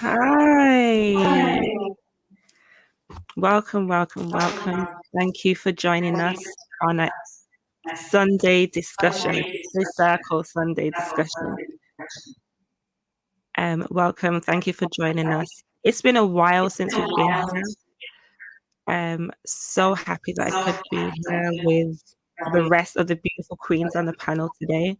Hi. Welcome. Thank you for joining us on a Sunday discussion, the Circle Sunday discussion. Welcome. Thank you for joining us. It's been a while since we've been here. So happy that I could be here with the rest of the beautiful queens on the panel today.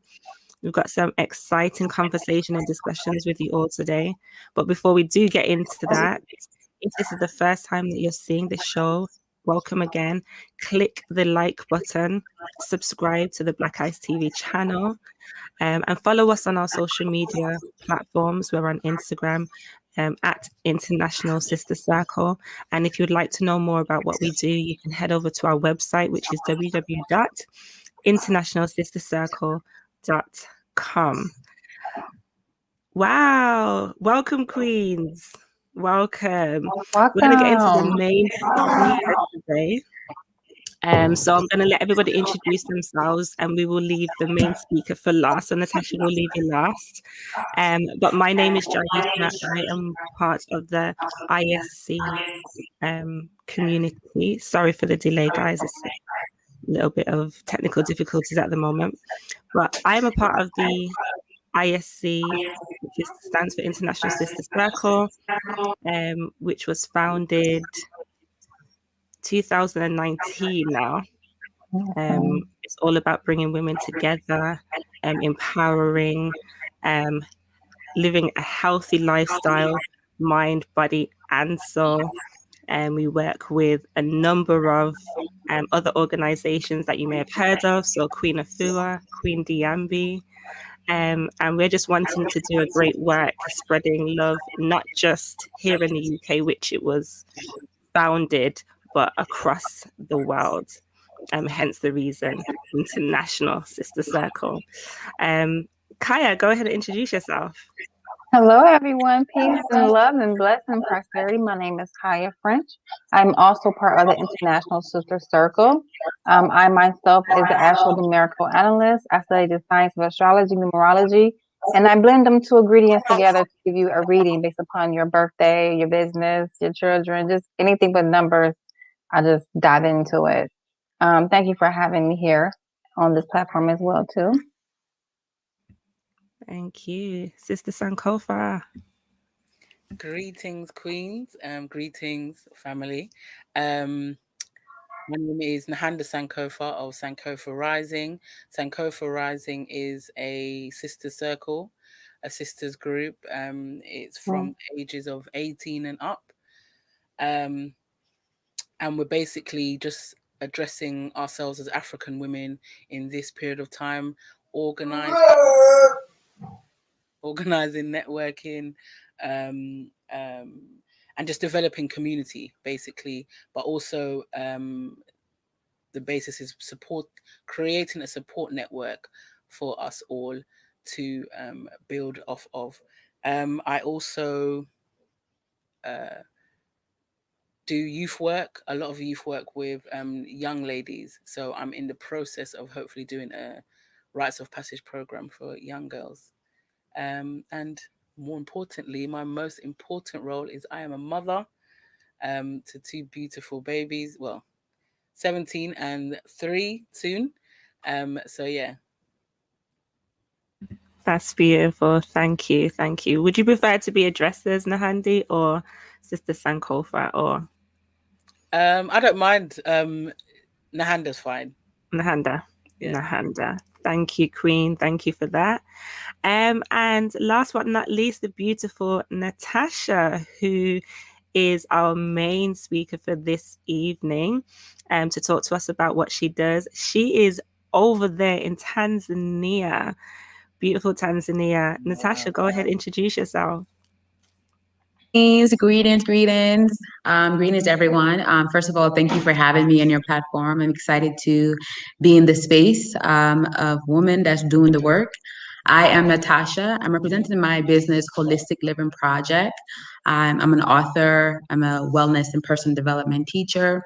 We've got some exciting conversation and discussions with you all today. But before we do get into that, if this is the first time that you're seeing the show, welcome again. Click the like button, subscribe to the Black Eyes TV channel, and follow us on our social media platforms. We're on Instagram at International Sister Circle. And if you'd like to know more about what we do, you can head over to our website, which is www.internationalsistercircle.com. Wow. Welcome, queens. Welcome. We're going to get into the main speaker today. So I'm going to let everybody introduce themselves and we will leave the main speaker for last. So Natasha will leave you last. But my name is Jaisha. I am part of the ISC community. Sorry for the delay, guys. It's a little bit of technical difficulties at the moment. But I am a part of the ISC, which stands for International Sister Circle, which was founded 2019 now. It's all about bringing women together, empowering, living a healthy lifestyle, mind, body, and soul. And we work with a number of other organizations that you may have heard of. So Queen Afua, Queen Diambi. And we're just wanting to do a great work spreading love, not just here in the UK, which it was founded, but across the world. Hence the reason, International Sister Circle. Kaya, go ahead and introduce yourself. Hello, everyone. Peace and love and blessing and prosperity. My name is Kaya French. I'm also part of the International Sister Circle. I myself is an astro numerical analyst. I study the science of astrology, numerology, and I blend them two ingredients together to give you a reading based upon your birthday, your business, your children, just anything but numbers. I just dive into it. Thank you for having me here on this platform as well, too. Thank you. Sister Sankofa. Greetings, queens. Greetings, family. My name is Nahanda Sankofa of Sankofa Rising. Sankofa Rising is a sister circle, a sisters group. It's from ages of 18 and up. And we're basically just addressing ourselves as African women in this period of time, organizing, networking, and just developing community, basically. But also the basis is creating a support network for us all to build off of. I also do youth work, a lot of youth work with young ladies. So I'm in the process of hopefully doing a rites of passage program for young girls. And more importantly, my most important role is I am a mother to two beautiful babies. Well, 17 and 3 soon. So yeah. That's beautiful. Thank you. Would you prefer to be addressed as Nahandi or Sister Sankofa or? I don't mind. Nahanda's fine. Nahanda. Yeah. Nahanda. Thank you, Queen. Thank you for that. And last but not least, the beautiful Natasha, who is our main speaker for this evening, to talk to us about what she does. She is over there in Tanzania, beautiful Tanzania. Natasha, go ahead, introduce yourself. Greetings, everyone. First of all, thank you for having me on your platform. I'm excited to be in the space of women that's doing the work. I am Natasha. I'm representing my business, Wholistic Living Project. I'm an author. I'm a wellness and personal development teacher,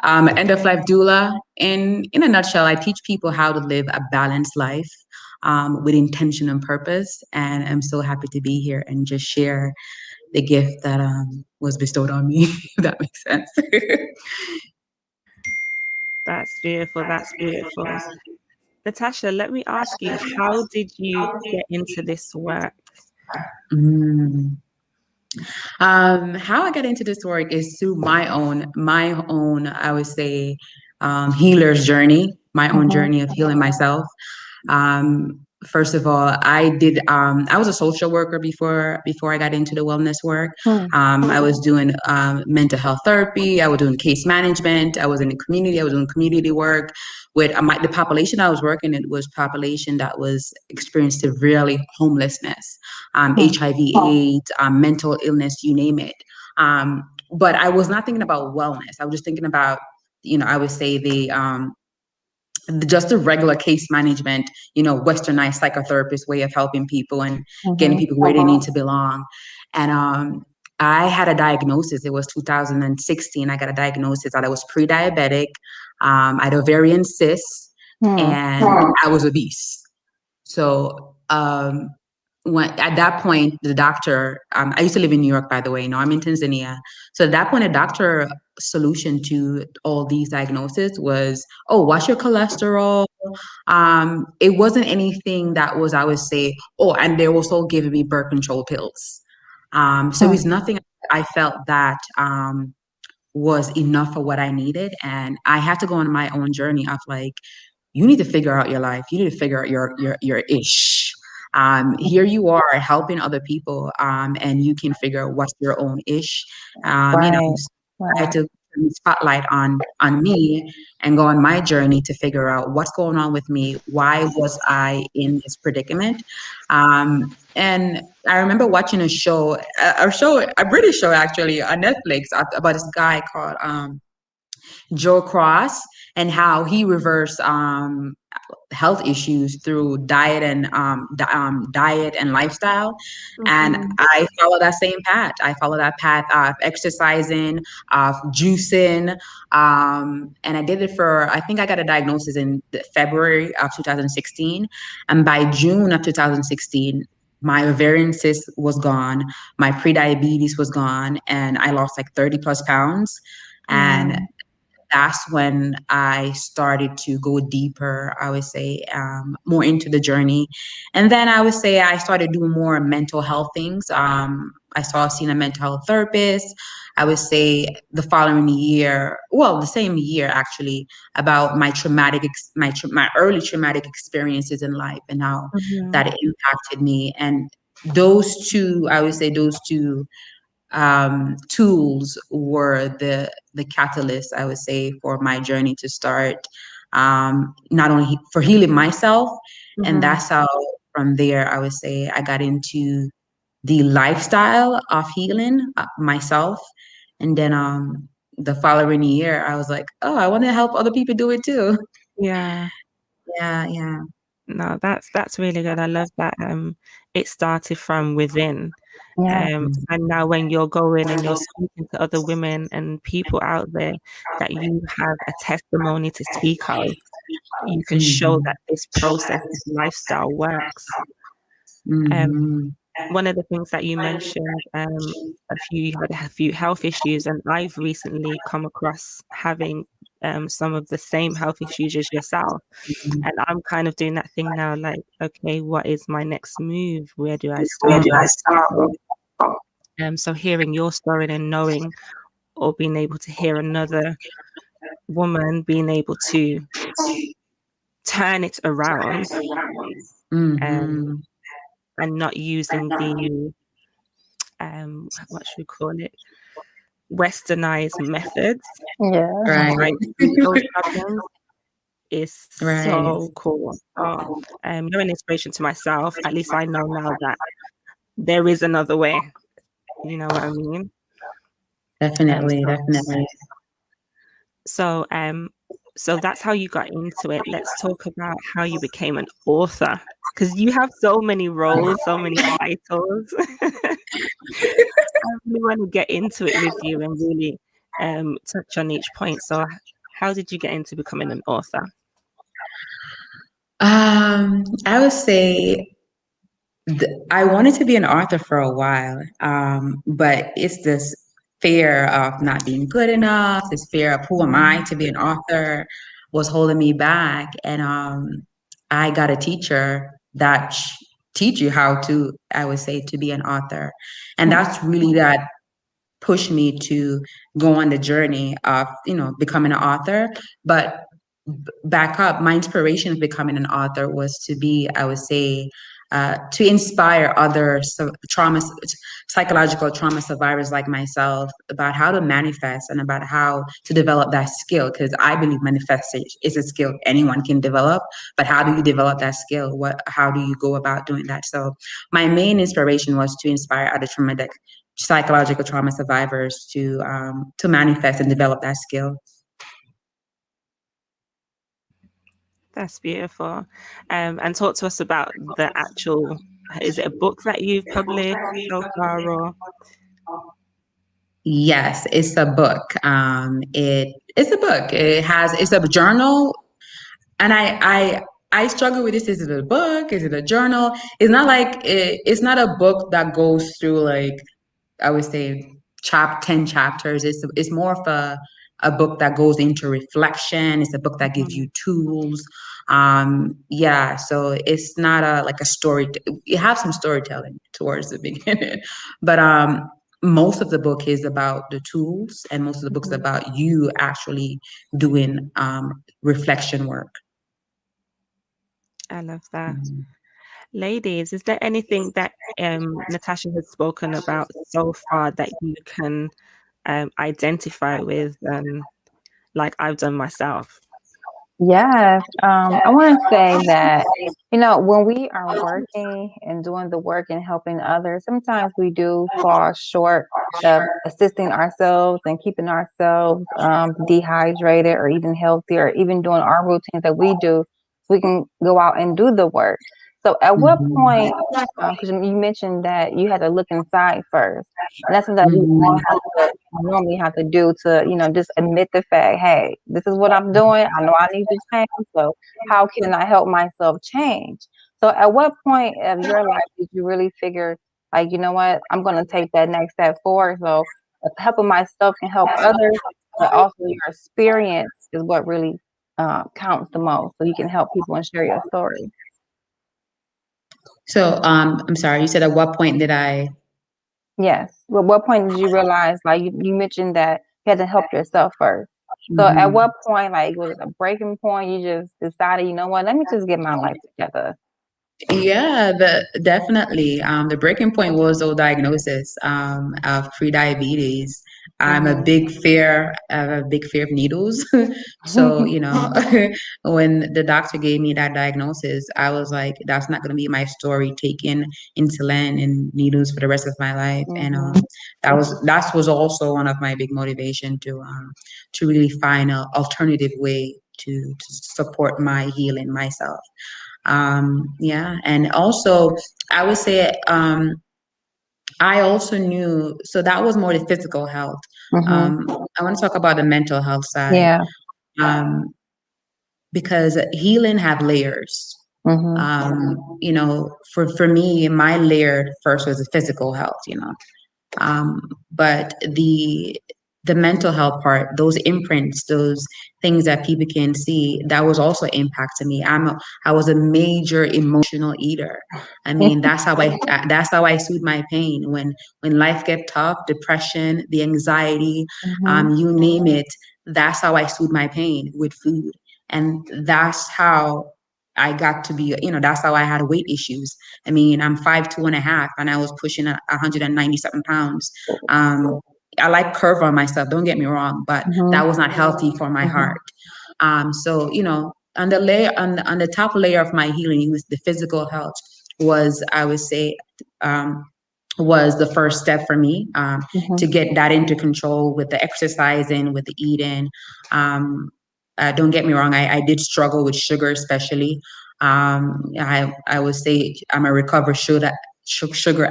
end-of-life doula. In a nutshell, I teach people how to live a balanced life with intention and purpose. And I'm so happy to be here and just share the gift that was bestowed on me, if that makes sense. That's beautiful. That's beautiful. Natasha, let me ask you, how did you get into this work? Mm. How I got into this work is through my own, I would say, healer's journey, my own journey of healing myself. First of all, I was a social worker before I got into the wellness work. I was doing mental health therapy. I was doing case management. I was in the community. I was doing community work with the population I was working in was population that was experienced severely homelessness, HIV/AIDS, mental illness, you name it. But I was not thinking about wellness. I was just thinking about, I would say just the regular case management, westernized psychotherapist way of helping people and getting people where they need to belong. And I had a diagnosis. It was 2016. I got a diagnosis that I was pre-diabetic. I had ovarian cysts, and I was obese. So when at that point, the doctor, I used to live in New York, by the way. Now I'm in Tanzania. So at that point, a doctor solution to all these diagnoses was, oh, what's your cholesterol? It wasn't anything that was, I would say, oh, and they also giving me birth control pills. So it's nothing I felt that was enough for what I needed. And I had to go on my own journey of like, you need to figure out your life. You need to figure out your ish. Here you are helping other people, and you can figure out what's your own ish. I had to turn the spotlight on me and go on my journey to figure out what's going on with me. Why was I in this predicament? And I remember watching a British show actually on Netflix about this guy called Joe Cross, and how he reversed health issues through diet and lifestyle. And I follow that same path. I follow that path of exercising, of juicing, and I did it for, I think I got a diagnosis in February of 2016, and by June of 2016 my ovarian cyst was gone, my pre-diabetes was gone, and I lost like 30 plus pounds. And that's when I started to go deeper, I would say, more into the journey. And then I would say I started doing more mental health things. I started seeing a mental health therapist. I would say the following year, well, the same year actually, about my my early traumatic experiences in life and how that impacted me. And those two, I would say, those two tools were the catalyst, I would say, for my journey to start, not only for healing myself, and that's how from there I would say I got into the lifestyle of healing myself. And then the following year I was like, oh, I want to help other people do it too. Yeah. Yeah. No, that's really good. I love that. It started from within. And now when you're going and you're speaking to other women and people out there that you have a testimony to speak of, you can show that this process, this lifestyle works. One of the things that you mentioned, you had a few health issues, and I've recently come across having some of the same health issues as yourself. And I'm kind of doing that thing now, like, okay, what is my next move? Where do I start? So hearing your story and knowing, or being able to hear another woman being able to turn it around, and not using the what should we call it, westernized methods to try to treat those problems is so cool. You're an inspiration to myself. At least I know now that there is another way. You know what I mean? Definitely. So that's how you got into it. Let's talk about how you became an author, because you have so many roles, so many titles. I really want to get into it with you and really touch on each point. So how did you get into becoming an author? I would say I wanted to be an author for a while, but it's this fear of not being good enough, this fear of who am I to be an author was holding me back. And I got a teacher that teach you how to, I would say, to be an author. And that's really that pushed me to go on the journey of, becoming an author. But back up, my inspiration of becoming an author was to be, I would say, to inspire other psychological trauma survivors like myself about how to manifest and about how to develop that skill. Because I believe manifestation is a skill anyone can develop, but how do you develop that skill? How do you go about doing that? So my main inspiration was to inspire other traumatic psychological trauma survivors to manifest and develop that skill. That's beautiful. And talk to us about the actual, is it a book that you've published so far or? Yes, it's a book. It's a book. It's a journal, and I struggle with this. Is it a book? Is it a journal? It's not like it's not a book that goes through like I would say 10 chapters. It's more of a book that goes into reflection. It's a book that gives you tools. Yeah, so it's not like a story. You have some storytelling towards the beginning, but most of the book is about the tools, and most of the book is about you actually doing reflection work. I love that. Ladies, is there anything that Natasha has spoken about so far that you can identify with, like I've done myself? Yes, I want to say that, when we are working and doing the work and helping others, sometimes we do fall short of assisting ourselves and keeping ourselves dehydrated or even healthy or even doing our routines that we do. So we can go out and do the work. So at what point, because you mentioned that you had to look inside first, and that's something that we all have to normally have to do to, just admit the fact, hey, this is what I'm doing. I know I need to change. So how can I help myself change? So at what point of your life did you really figure, like, you know what, I'm going to take that next step forward. So helping myself can help others, but also your experience is what really counts the most. So you can help people and share your story. So I'm sorry, you said at what point did I? Yes. Well, what point did you realize, like you mentioned that you had to help yourself first. So at what point, like, was it a breaking point? You just decided, you know what, let me just get my life together. Yeah, definitely. The breaking point was the diagnosis of pre-diabetes. I have a big fear of needles. So, when the doctor gave me that diagnosis, I was like, that's not going to be my story, taking insulin and needles for the rest of my life. And that was also one of my big motivation to really find an alternative way to support my healing myself. Yeah, and also I would say I also knew, so that was more the physical health. I want to talk about the mental health side, Yeah. um, because healing have layers. For me, my layer first was the physical health, but the mental health part, those imprints, those things that people can see, that was also impacting me. I was a major emotional eater. I mean, that's how I soothe my pain when life get tough, depression, the anxiety, you name it. That's how I soothe my pain, with food, and that's how I got to be, that's how I had weight issues. I mean, I'm 5'2.5", and I was pushing 190 something pounds. I like curve on myself, don't get me wrong, but that was not healthy for my heart. So, on the top layer of my healing was the physical health, was, I would say, was the first step for me, to get that into control, with the exercising, with the eating. Don't get me wrong, I did struggle with sugar, especially. I would say I'm a recovered sugar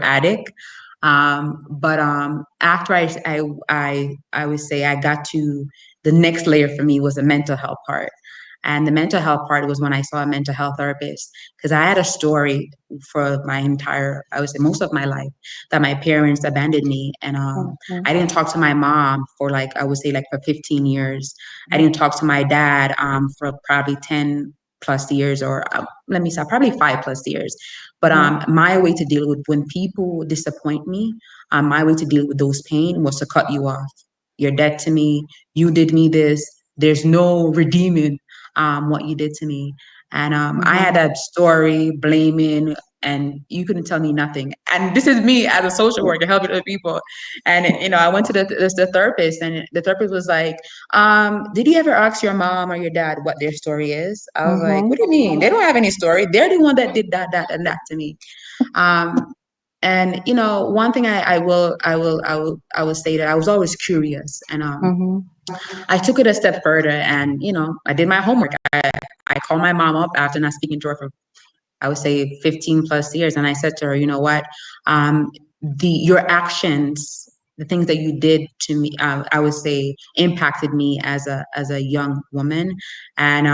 addict. But after I would say I got to the next layer for me was the mental health part. And the mental health part was when I saw a mental health therapist, because I had a story for my entire, I would say most of my life, that my parents abandoned me. And Mhm. I didn't talk to my mom for like, I would say like for 15 years. I didn't talk to my dad for probably 10 plus years, or let me say probably 5 plus years. But my way to deal with when people disappoint me, my way to deal with those pain was to cut you off. You're dead to me. You did me this. There's no redeeming what you did to me. And I had that story blaming, and you couldn't tell me nothing. And this is me as a social worker helping other people. And I went to the therapist, and the therapist was like, "Did you ever ask your mom or your dad what their story is?" I was like, Mhm. "What do you mean? They don't have any story. They're the one that did that, that, and that to me." Um, and one thing I will say that I was always curious, and Mhm. I took it a step further, and I did my homework. I called my mom up after not speaking to her for, I would say, 15 plus years, and I said to her, "You know what? Your actions, the things that you did to me, I would say, impacted me as a young woman, and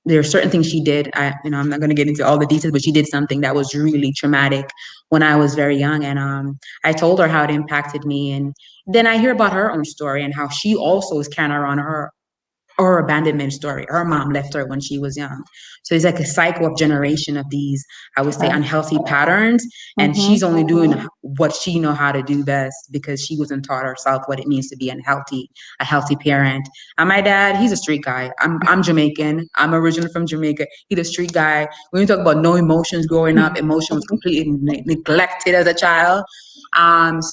there are certain things she did. I'm not going to get into all the details, but she did something that was really traumatic when I was very young, and I told her how it impacted me, and then I hear about her own story and how she also is carrying around her abandonment story. Her mom left her when she was young. So it's like a cycle of generation of these, I would say, Okay. unhealthy patterns. And Mhm. she's only doing what she know how to do best because she wasn't taught herself what it means to be a healthy parent. And my dad, he's a street guy. I'm Jamaican. I'm originally from Jamaica. He's a street guy. When you talk about no emotions growing up, emotion was completely neglected as a child.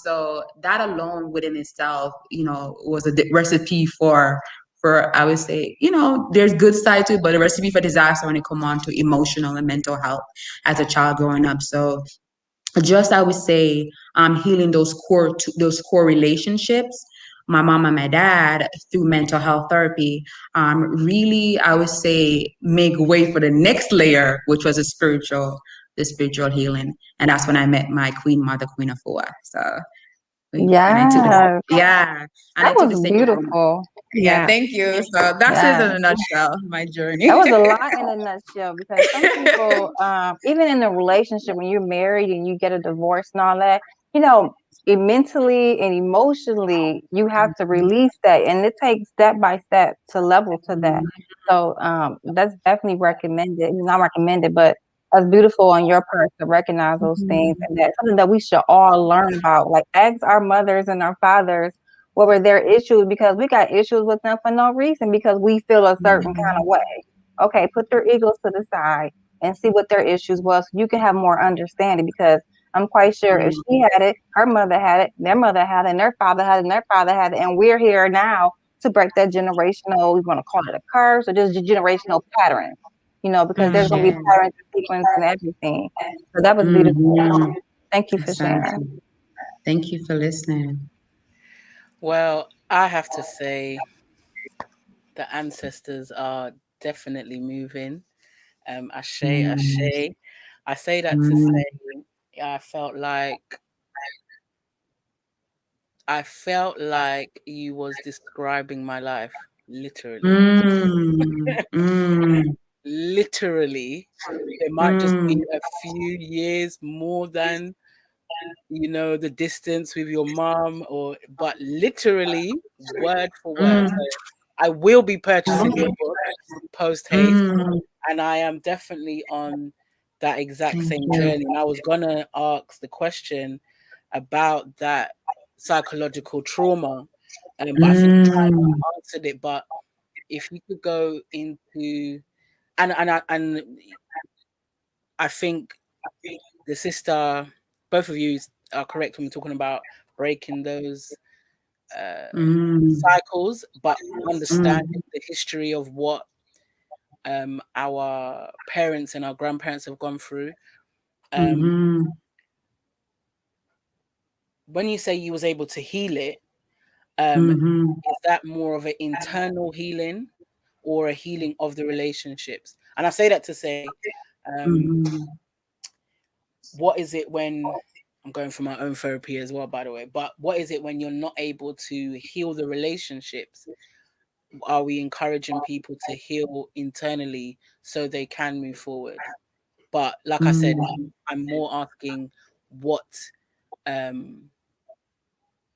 So that alone within itself, was a recipe for I would say, there's good side to it, but a recipe for disaster when it comes on to emotional and mental health as a child growing up. So just I would say, healing those core relationships, my mom and my dad through mental health therapy, really I would say make way for the next layer, which was the spiritual healing, and that's when I met my queen mother, Queen Afua. So and I took this, Yes, yeah, and that I took was the same. beautiful. Yeah, Yeah. thank you. So that's it in Yeah. a nutshell, my That journey. was a lot in a nutshell because some people, even in a relationship, when you're married and you get a divorce and all that, you know, mentally and emotionally, you have to release that, and it takes step by step to level to that. So that's definitely recommended. Not recommended, but that's beautiful on your part to recognize those things, and that's something that we should all learn about. Like ask our mothers and our fathers what were their issues, because we got issues with them for no reason because we feel a certain kind of way. Okay, put their egos to the side and see what their issues was. So you can have more understanding, because I'm quite sure if she had it, her mother had it, their mother had it, and their father had it, and their father had it, and we're here now to break that generational, we want to call it a curse or just generational patterns, because there's going to be Mhm. patterns and sequence and everything. So that was beautiful. Mhm. Thank you for sharing. Exactly. Thank you for listening. Well, I have to say the ancestors are definitely moving. Ashe, Mm. Ashe. I say that to Mm. say I felt like you was describing my life, literally. Mm. Mm. Literally. There might just Mm. be a few years more than, the distance with your mom, but literally word for word. Mm. So I will be purchasing your book post haste, Mm. and I am definitely on that exact Thank same you. journey. And I was gonna ask the question about that psychological trauma, but I think you kind Mm. of answered it. But if you could go into and I think the sister, both of you are correct when we're talking about breaking those uh, Mm. cycles, but understanding Mm. the history of what our parents and our grandparents have gone through. Um, Mhm. when you say you was able to heal it, um, Mhm. is that more of an internal healing or a healing of the relationships? And I say that to say, um, Mhm. what is it when I'm going for my own therapy as well, by the way, but what is it when you're not able to heal the relationships? are we encouraging people to heal internally so they can move forward? But like I said, I'm more asking what um,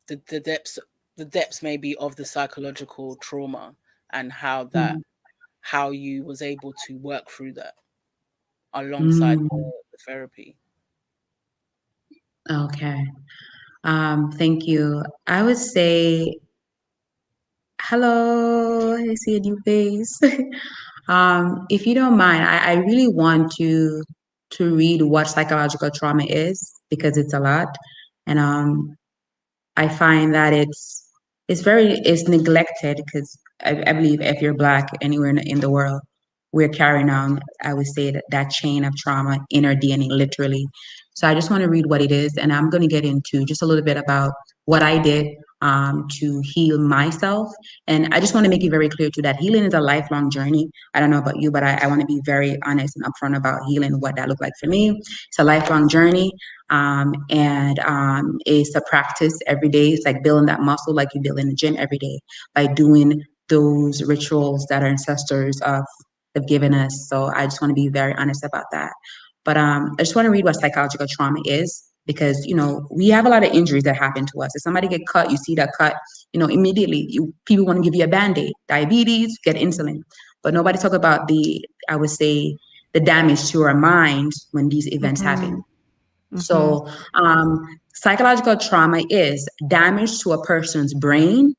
the depths maybe of the psychological trauma, and how you was able to work through that alongside the therapy. Okay. Thank you. I would say, hello, I see a new face. If you don't mind, I really want to read what psychological trauma is because it's a lot. And I find that it's neglected because I believe if you're black anywhere in the world, we're carrying on, I would say that chain of trauma in our DNA, literally. So I just want to read what it is, and I'm going to get into just a little bit about what I did to heal myself. And I just want to make it very clear too that healing is a lifelong journey. I don't know about you, but I want to be very honest and upfront about healing, what that looked like for me. It's a lifelong journey. And it's a practice every day. It's like building that muscle, like you build in the gym every day by doing those rituals that our ancestors have given us. So I just want to be very honest about that. But I just want to read what psychological trauma is because we have a lot of injuries that happen to us. If somebody get cut, you see that cut, immediately people want to give you a band-aid, diabetes, get insulin, but nobody talk about I would say, the damage to our minds when these events happen. So, psychological trauma is damage to a person's brain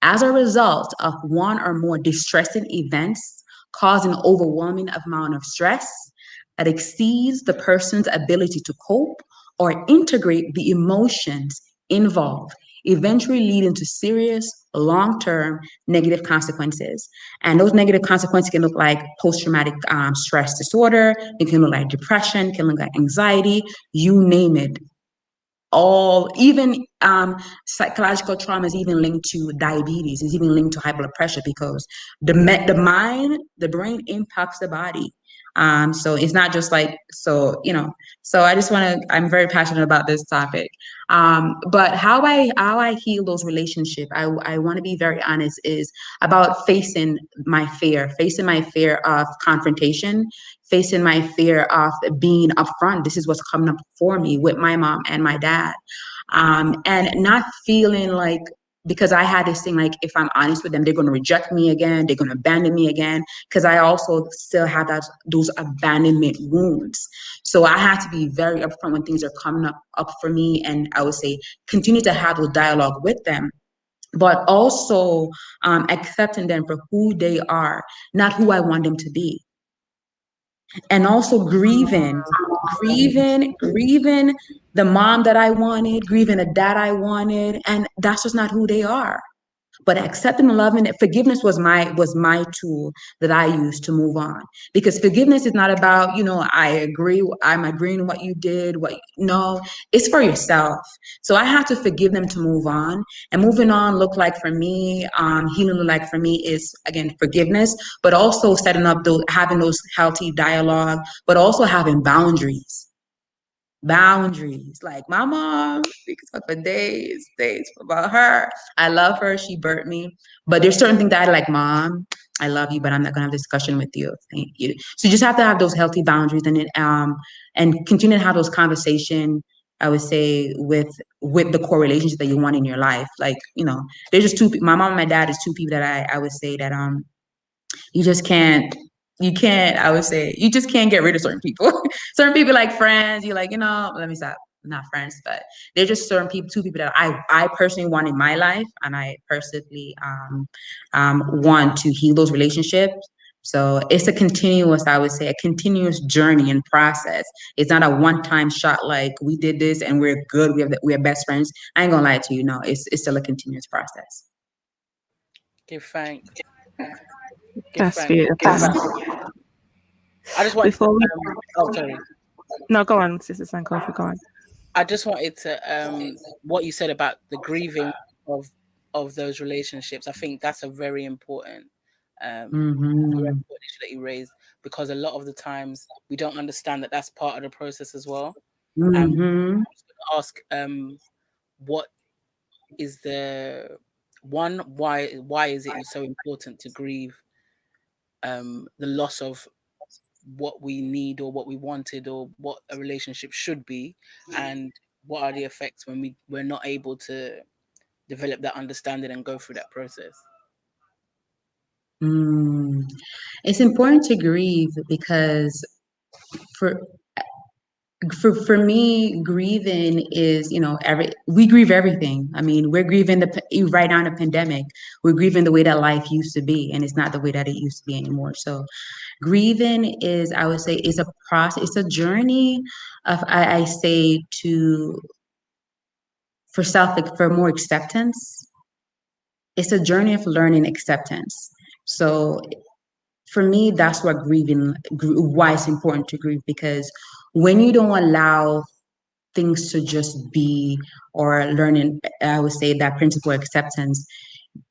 as a result of one or more distressing events causing overwhelming amount of stress that exceeds the person's ability to cope or integrate the emotions involved, eventually leading to serious long-term negative consequences. And those negative consequences can look like post-traumatic stress disorder, it can look like depression, can look like anxiety, you name it. All even psychological trauma is even linked to diabetes, is even linked to high blood pressure because the mind, the brain impacts the body. So it's not just like so I just want to, I'm very passionate about this topic. But how I heal those relationships, I want to be very honest, is about facing my fear of confrontation, facing my fear of being upfront. This is what's coming up for me with my mom and my dad. And not feeling like, because I had this thing like, if I'm honest with them, they're going to reject me again, they're going to abandon me again, because I also still have those abandonment wounds. So I had to be very upfront when things are coming up for me, and I would say continue to have those dialogue with them, but also accepting them for who they are, not who I want them to be, and also grieving the mom that I wanted, grieving the dad I wanted, and that's just not who they are. But accepting and loving it, forgiveness was my tool that I used to move on. Because forgiveness is not about, I'm agreeing with what you did, no, it's for yourself. So I had to forgive them to move on. And moving on look like for me, healing look like for me is again forgiveness, but also setting up having those healthy dialogue, but also having boundaries. Like my mom, we could talk for days about her. I love her. She burnt me. But there's certain things that I like, Mom, I love you, but I'm not gonna have a discussion with you. Thank you. So you just have to have those healthy boundaries, and continue to have those conversations, I would say, with the core relationship that you want in your life. Like, there's just my mom and my dad is two people that I would say that you just can't I would say you just can't get rid of certain people. Certain people like friends, you're like, let me stop, not friends, but they're just certain people, two people that I personally want in my life, and I personally want to heal those relationships. So it's I would say, a continuous journey and process. It's not a one-time shot like we did this and we're good, we're best friends. I ain't gonna lie to you, no, it's still a continuous process. Give thanks. Give That's thanks. beautiful. I just wanted to, Before we oh, sorry. No, go on, Sister Sankofa, go on. I just wanted to what you said about the grieving of those relationships. I think that's a very important issue that you raised, because a lot of the times we don't understand that that's part of the process as well. I was going to ask what is the one, why is it so important to grieve the loss of what we need or what we wanted or what a relationship should be, and what are the effects when we're not able to develop that understanding and go through that process? Mm. It's important to grieve because for for me, grieving is, we grieve everything. I mean, we're grieving right now in the pandemic. We're grieving the way that life used to be, and it's not the way that it used to be anymore. So, grieving is, I would say, is a process. It's a journey of, I say, for more acceptance. It's a journey of learning acceptance. So for me, that's what why it's important to grieve, because when you don't allow things to just be, or learning, I would say that principle of acceptance,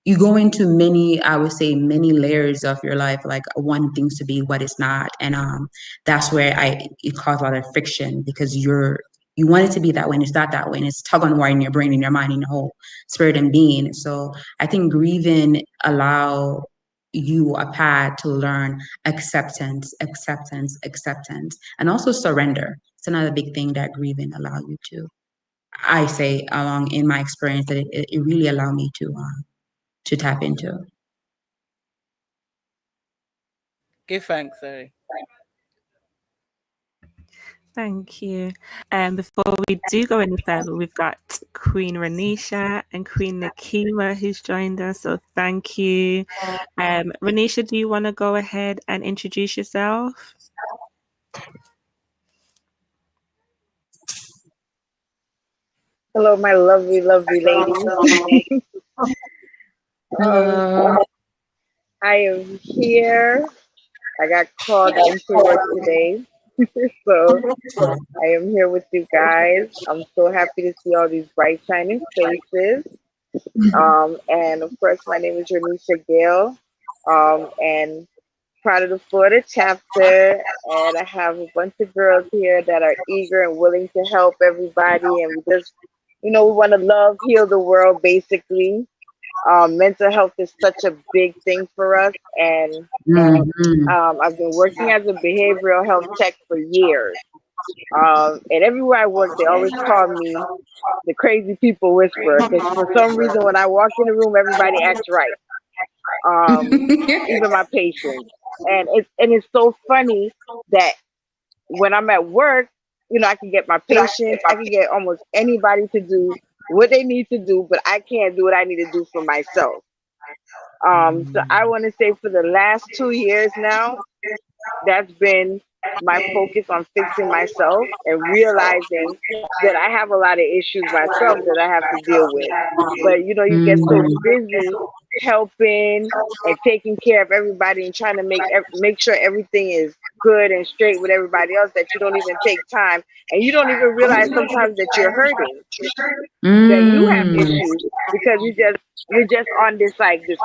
you go into many, I would say, many layers of your life, like wanting things to be what it's not. And that's where it causes a lot of friction, because you want it to be that way and it's not that way. And it's tug on war in your brain, in your mind, in your whole spirit and being. So I think grieving allow you a path to learn acceptance, acceptance, acceptance, and also surrender. It's another big thing that grieving allow you to. I say, along in my experience, that it really allowed me to tap into. Give thanks, sorry. Thank you. Before we do go any further, we've got Queen Renisha and Queen Nakima who's joined us. So thank you. Renisha, do you want to go ahead and introduce yourself? Hello, my lovely, lovely ladies. Hello. I am here. I got called into work today, so I am here with you guys. I'm so happy to see all these bright, shining faces. And of course, my name is Renisha Gale, and proud of the Florida chapter. And I have a bunch of girls here that are eager and willing to help everybody. And we just, we want to love, heal the world, basically. Mental health is such a big thing for us, and Mhm. I've been working as a behavioral health tech for years. And everywhere I work, they always call me the crazy people whisperer because for some reason, when I walk in the room, everybody acts right. Um, Even my patients, and it's so funny that when I'm at work, I can get my patients, I can get almost anybody to do what they need to do, but I can't do what I need to do for myself. So I want to say for the last 2 years now, that's been my focus on fixing myself and realizing that I have a lot of issues myself that I have to deal with. But you get so busy helping and taking care of everybody and trying to make sure everything is good and straight with everybody else that you don't even take time and you don't even realize sometimes that you're hurting, that you have Mm. issues because you're just on this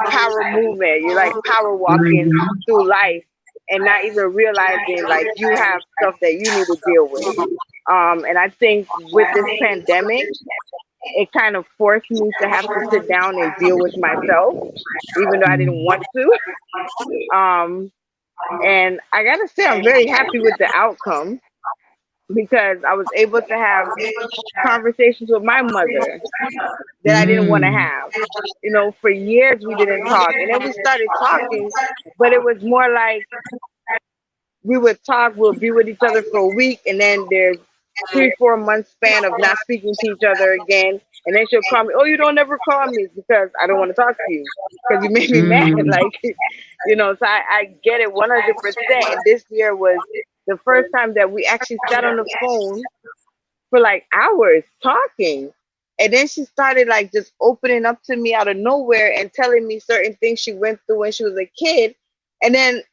power movement. You're like power walking Mhm. through life and not even realizing like you have stuff that you need to deal with. And I think with this pandemic, it kind of forced me to have to sit down and deal with myself, even though I didn't want to. Um, and I gotta say, I'm very happy with the outcome because I was able to have conversations with my mother that I didn't want to Mm. have. For years we didn't talk, and then we started talking, but it was more like we would talk, we'll be with each other for a week, and then there's 3-4 months span of not speaking to each other again. And then she'll call me, oh, you don't ever call me because I don't want to talk to you because you made me mad. Mm. Like, so I get it 100%. And this year was the first time that we actually sat on the phone for like hours talking. And then she started like just opening up to me out of nowhere and telling me certain things she went through when she was a kid. And then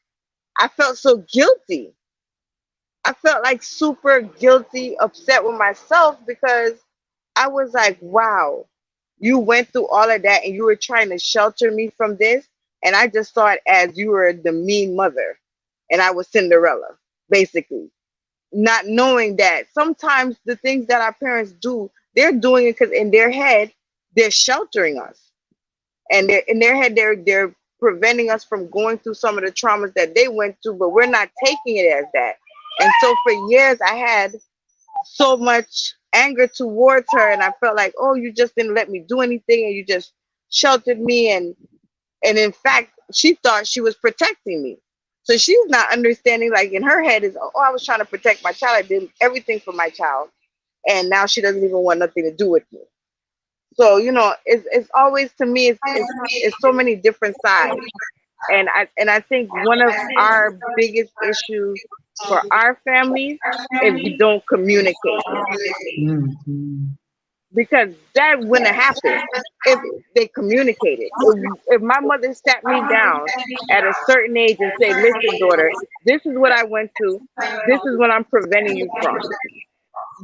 I felt so guilty. I felt like super guilty, upset with myself because I was like, wow, you went through all of that and you were trying to shelter me from this. And I just saw it as you were the mean mother and I was Cinderella, basically. Not knowing that sometimes the things that our parents do, they're doing it because in their head, they're sheltering us. and in their head they're preventing us from going through some of the traumas that they went through, but we're not taking it as that. And so for years I had so much anger towards her, and I felt like, oh, you just didn't let me do anything, and you just sheltered me, and in fact she thought she was protecting me. So she's not understanding, like in her head is, oh, I was trying to protect my child, I did everything for my child, and now she doesn't even want nothing to do with me. So it's always, to me, it's so many different sides. And I think one of our biggest issues for our families is we don't communicate, Mhm. because that wouldn't have happened if they communicated. If my mother sat me down at a certain age and said, listen, daughter, this is what I went through, this is what I'm preventing you from,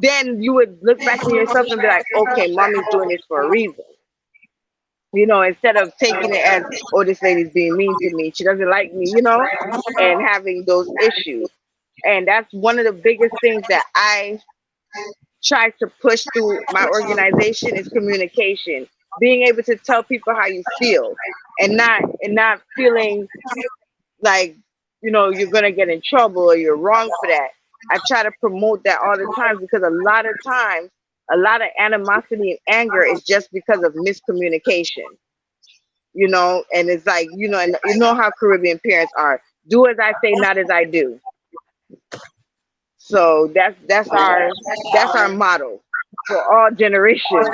then you would look back at yourself and be like, okay, mommy's doing this for a reason. Instead of taking it as, oh, this lady's being mean to me, she doesn't like me, and having those issues. And that's one of the biggest things that I try to push through my organization is communication. Being able to tell people how you feel, and not feeling like, you're gonna get in trouble or you're wrong for that. I try to promote that all the time, because a lot of times, a lot of animosity and anger is just because of miscommunication. And it's like, and you know how Caribbean parents are. Do as I say, not as I do. So that's our motto for all generations.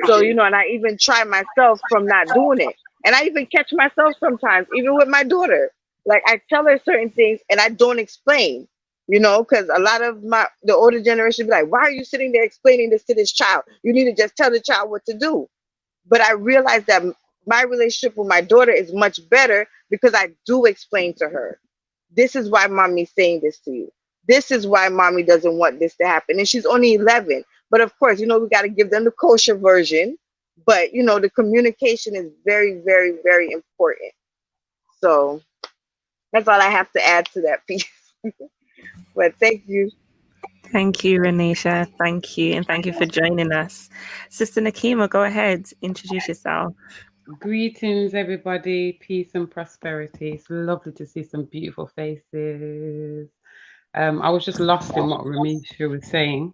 So, and I even try myself from not doing it. And I even catch myself sometimes, even with my daughter. Like, I tell her certain things and I don't explain, because a lot of the older generation be like, why are you sitting there explaining this to this child? You need to just tell the child what to do. But I realized that my relationship with my daughter is much better because I do explain to her, this is why mommy's saying this to you. This is why mommy doesn't want this to happen. And she's only 11. But of course, we got to give them the kosher version. But, the communication is very, very, very important. So that's all I have to add to that piece. But thank you. Thank you, Renisha. Thank you. And thank you for joining us. Sister Nakima, go ahead. Introduce yourself. Greetings, everybody. Peace and prosperity. It's lovely to see some beautiful faces. I was just lost in what Ramisha was saying.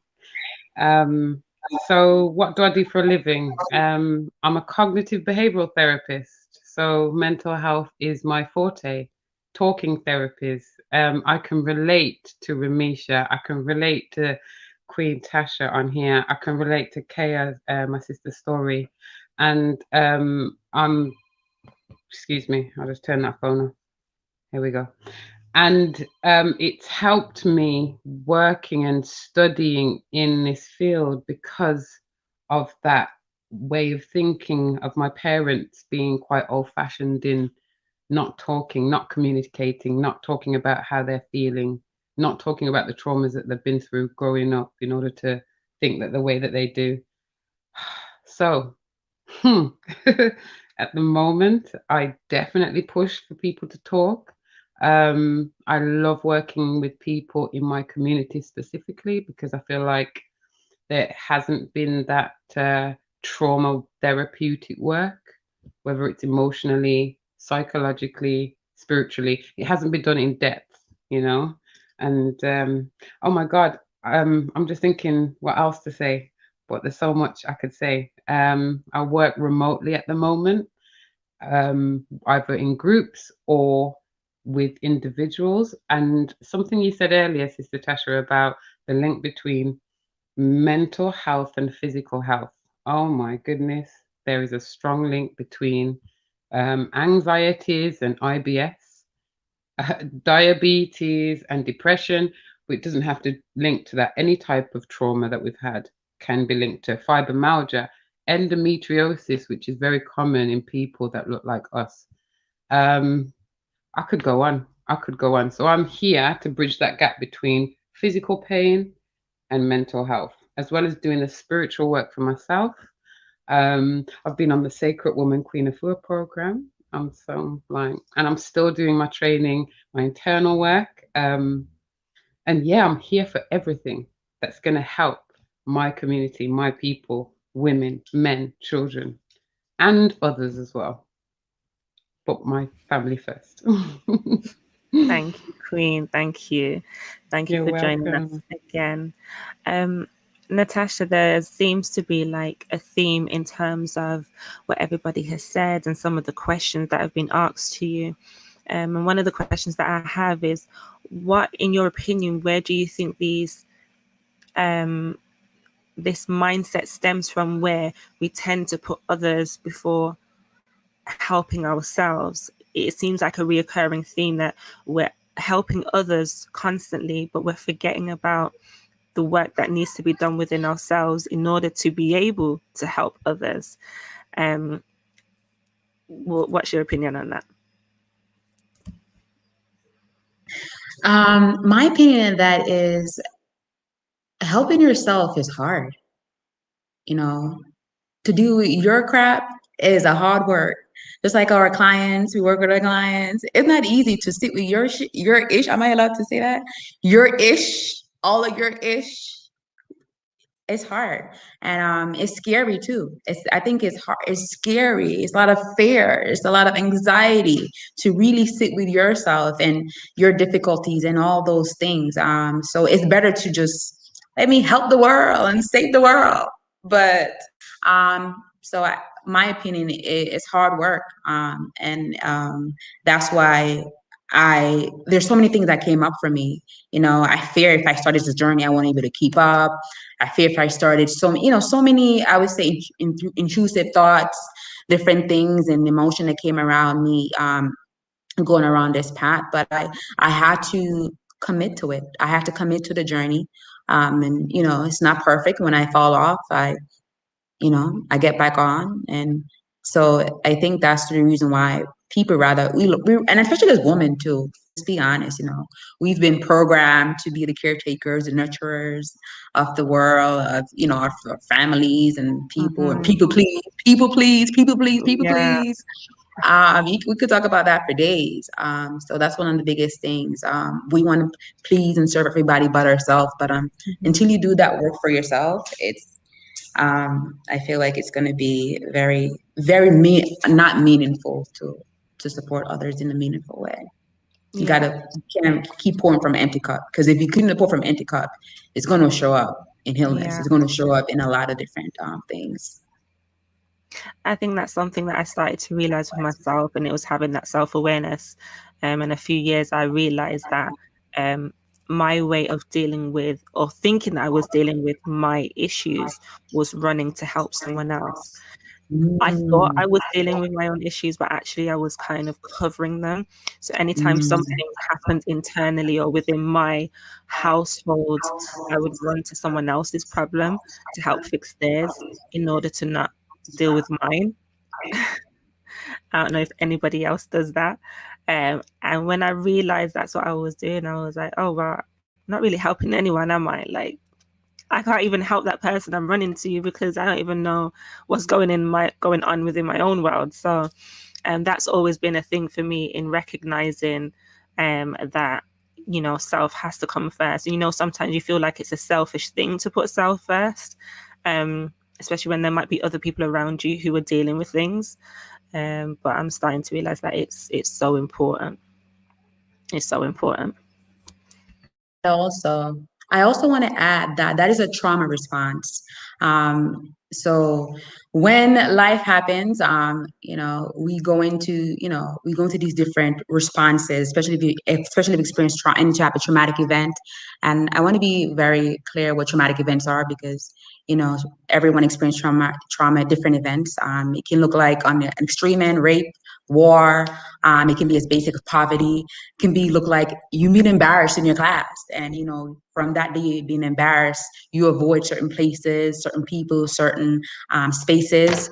So, what do I do for a living? I'm a cognitive behavioral therapist. So, mental health is my forte. Talking therapies. I can relate to Ramisha. I can relate to Queen Tasha on here. I can relate to Kaya, my sister's story. And excuse me, I'll just turn that phone off. Here we go. And it's helped me working and studying in this field because of that way of thinking of my parents being quite old fashioned in not talking, not communicating, not talking about how they're feeling, not talking about the traumas that they've been through growing up in order to think that the way that they do. So, at the moment, I definitely push for people to talk. I love working with people in my community specifically because I feel like there hasn't been that trauma therapeutic work, whether it's emotionally, psychologically, spiritually. It hasn't been done in depth. And oh my God, I'm just thinking what else to say, but there's so much I could say. I work remotely at the moment, either in groups or with individuals. And something you said earlier, Sister Tasha, about the link between mental health and physical health. Oh my goodness, there is a strong link between anxieties and IBS, diabetes and depression. But it doesn't have to link to that. Any type of trauma that we've had can be linked to fibromyalgia, endometriosis, which is very common in people that look like us. I could go on. I could go on. So I'm here to bridge that gap between physical pain and mental health, as well as doing the spiritual work for myself. I've been on the Sacred Woman Queen of Four program. I'm so like, and I'm still doing my training, my internal work. And yeah, I'm here for everything that's going to help my community, my people, women, men, children, and others as well. put my family first. Thank you, Queen. Thank you. Thank you You're for joining us welcome. again. Um, Natasha, there seems to be like a theme in terms of what everybody has said and some of the questions that have been asked to you. And one of the questions that I have is, what, in your opinion, where do you think um, this mindset stems from, where we tend to put others before helping ourselves? It seems like a reoccurring theme that we're helping others constantly, but we're forgetting about the work that needs to be done within ourselves in order to be able to help others. Um, what's your opinion on that? My opinion on that is helping yourself is hard. You know, to do your crap is a hard work. Just like our clients, we work with our clients. It's not easy to sit with your ish. Am I allowed to say that? Your ish, all of your ish. It's hard, and it's scary too. I think it's hard. It's scary. It's a lot of fear. It's a lot of anxiety to really sit with yourself and your difficulties and all those things. So it's better to just let me help the world and save the world. But my opinion is hard work, and that's why there's so many things that came up for me. I fear if I started this journey, I won't able to keep up. I fear if I started so many, I would say, intrusive thoughts, different things and emotion that came around me, going around this path. But I had to commit to it. I had to commit to the journey. And it's not perfect. When I fall off, I get back on. And so I think that's the reason why people rather, and especially as women too, let's be honest, we've been programmed to be the caretakers, the nurturers of the world, of, our families and people, and Mm-hmm. people please, people please, people please, people Yeah, please. We could talk about that for days. So that's one of the biggest things. We want to please and serve everybody but ourselves. But mm-hmm. until you do that work for yourself, I feel like it's going to be very, very not meaningful to support others in a meaningful way. Yeah, You can't keep pouring from an empty cup, because if you couldn't pour from an empty cup, it's going to show up in illness. yeah. It's going to show up in a lot of different things. I think that's something that I started to realize for myself, and it was having that self-awareness. In a few years, I realized that um, my way of dealing with, or thinking that I was dealing with my issues, was running to help someone else. I thought Mm, I was dealing with my own issues, but actually I was kind of covering them. So anytime mm, something happened internally or within my household, I would run to someone else's problem to help fix theirs in order to not deal with mine. I don't know if anybody else does that. And when I realized that's what I was doing, I was like, oh, well, not really helping anyone, am I? Like, I can't even help that person I'm running to, because I don't even know what's going on within my own world. So, that's always been a thing for me in recognizing that self has to come first. And sometimes you feel like it's a selfish thing to put self first, especially when there might be other people around you who are dealing with things. But I'm starting to realize that it's so important. It's so important. also I also want to add that that is a trauma response. So when life happens, we go into these different responses, especially if you experience any type of traumatic event. And I want to be very clear what traumatic events are, because you know everyone experiences trauma at different events. It can look like on the extreme end, rape, war. It can be as basic as poverty. Can be look like you being embarrassed in your class, and from that day being embarrassed, you avoid certain places, certain people, certain spaces.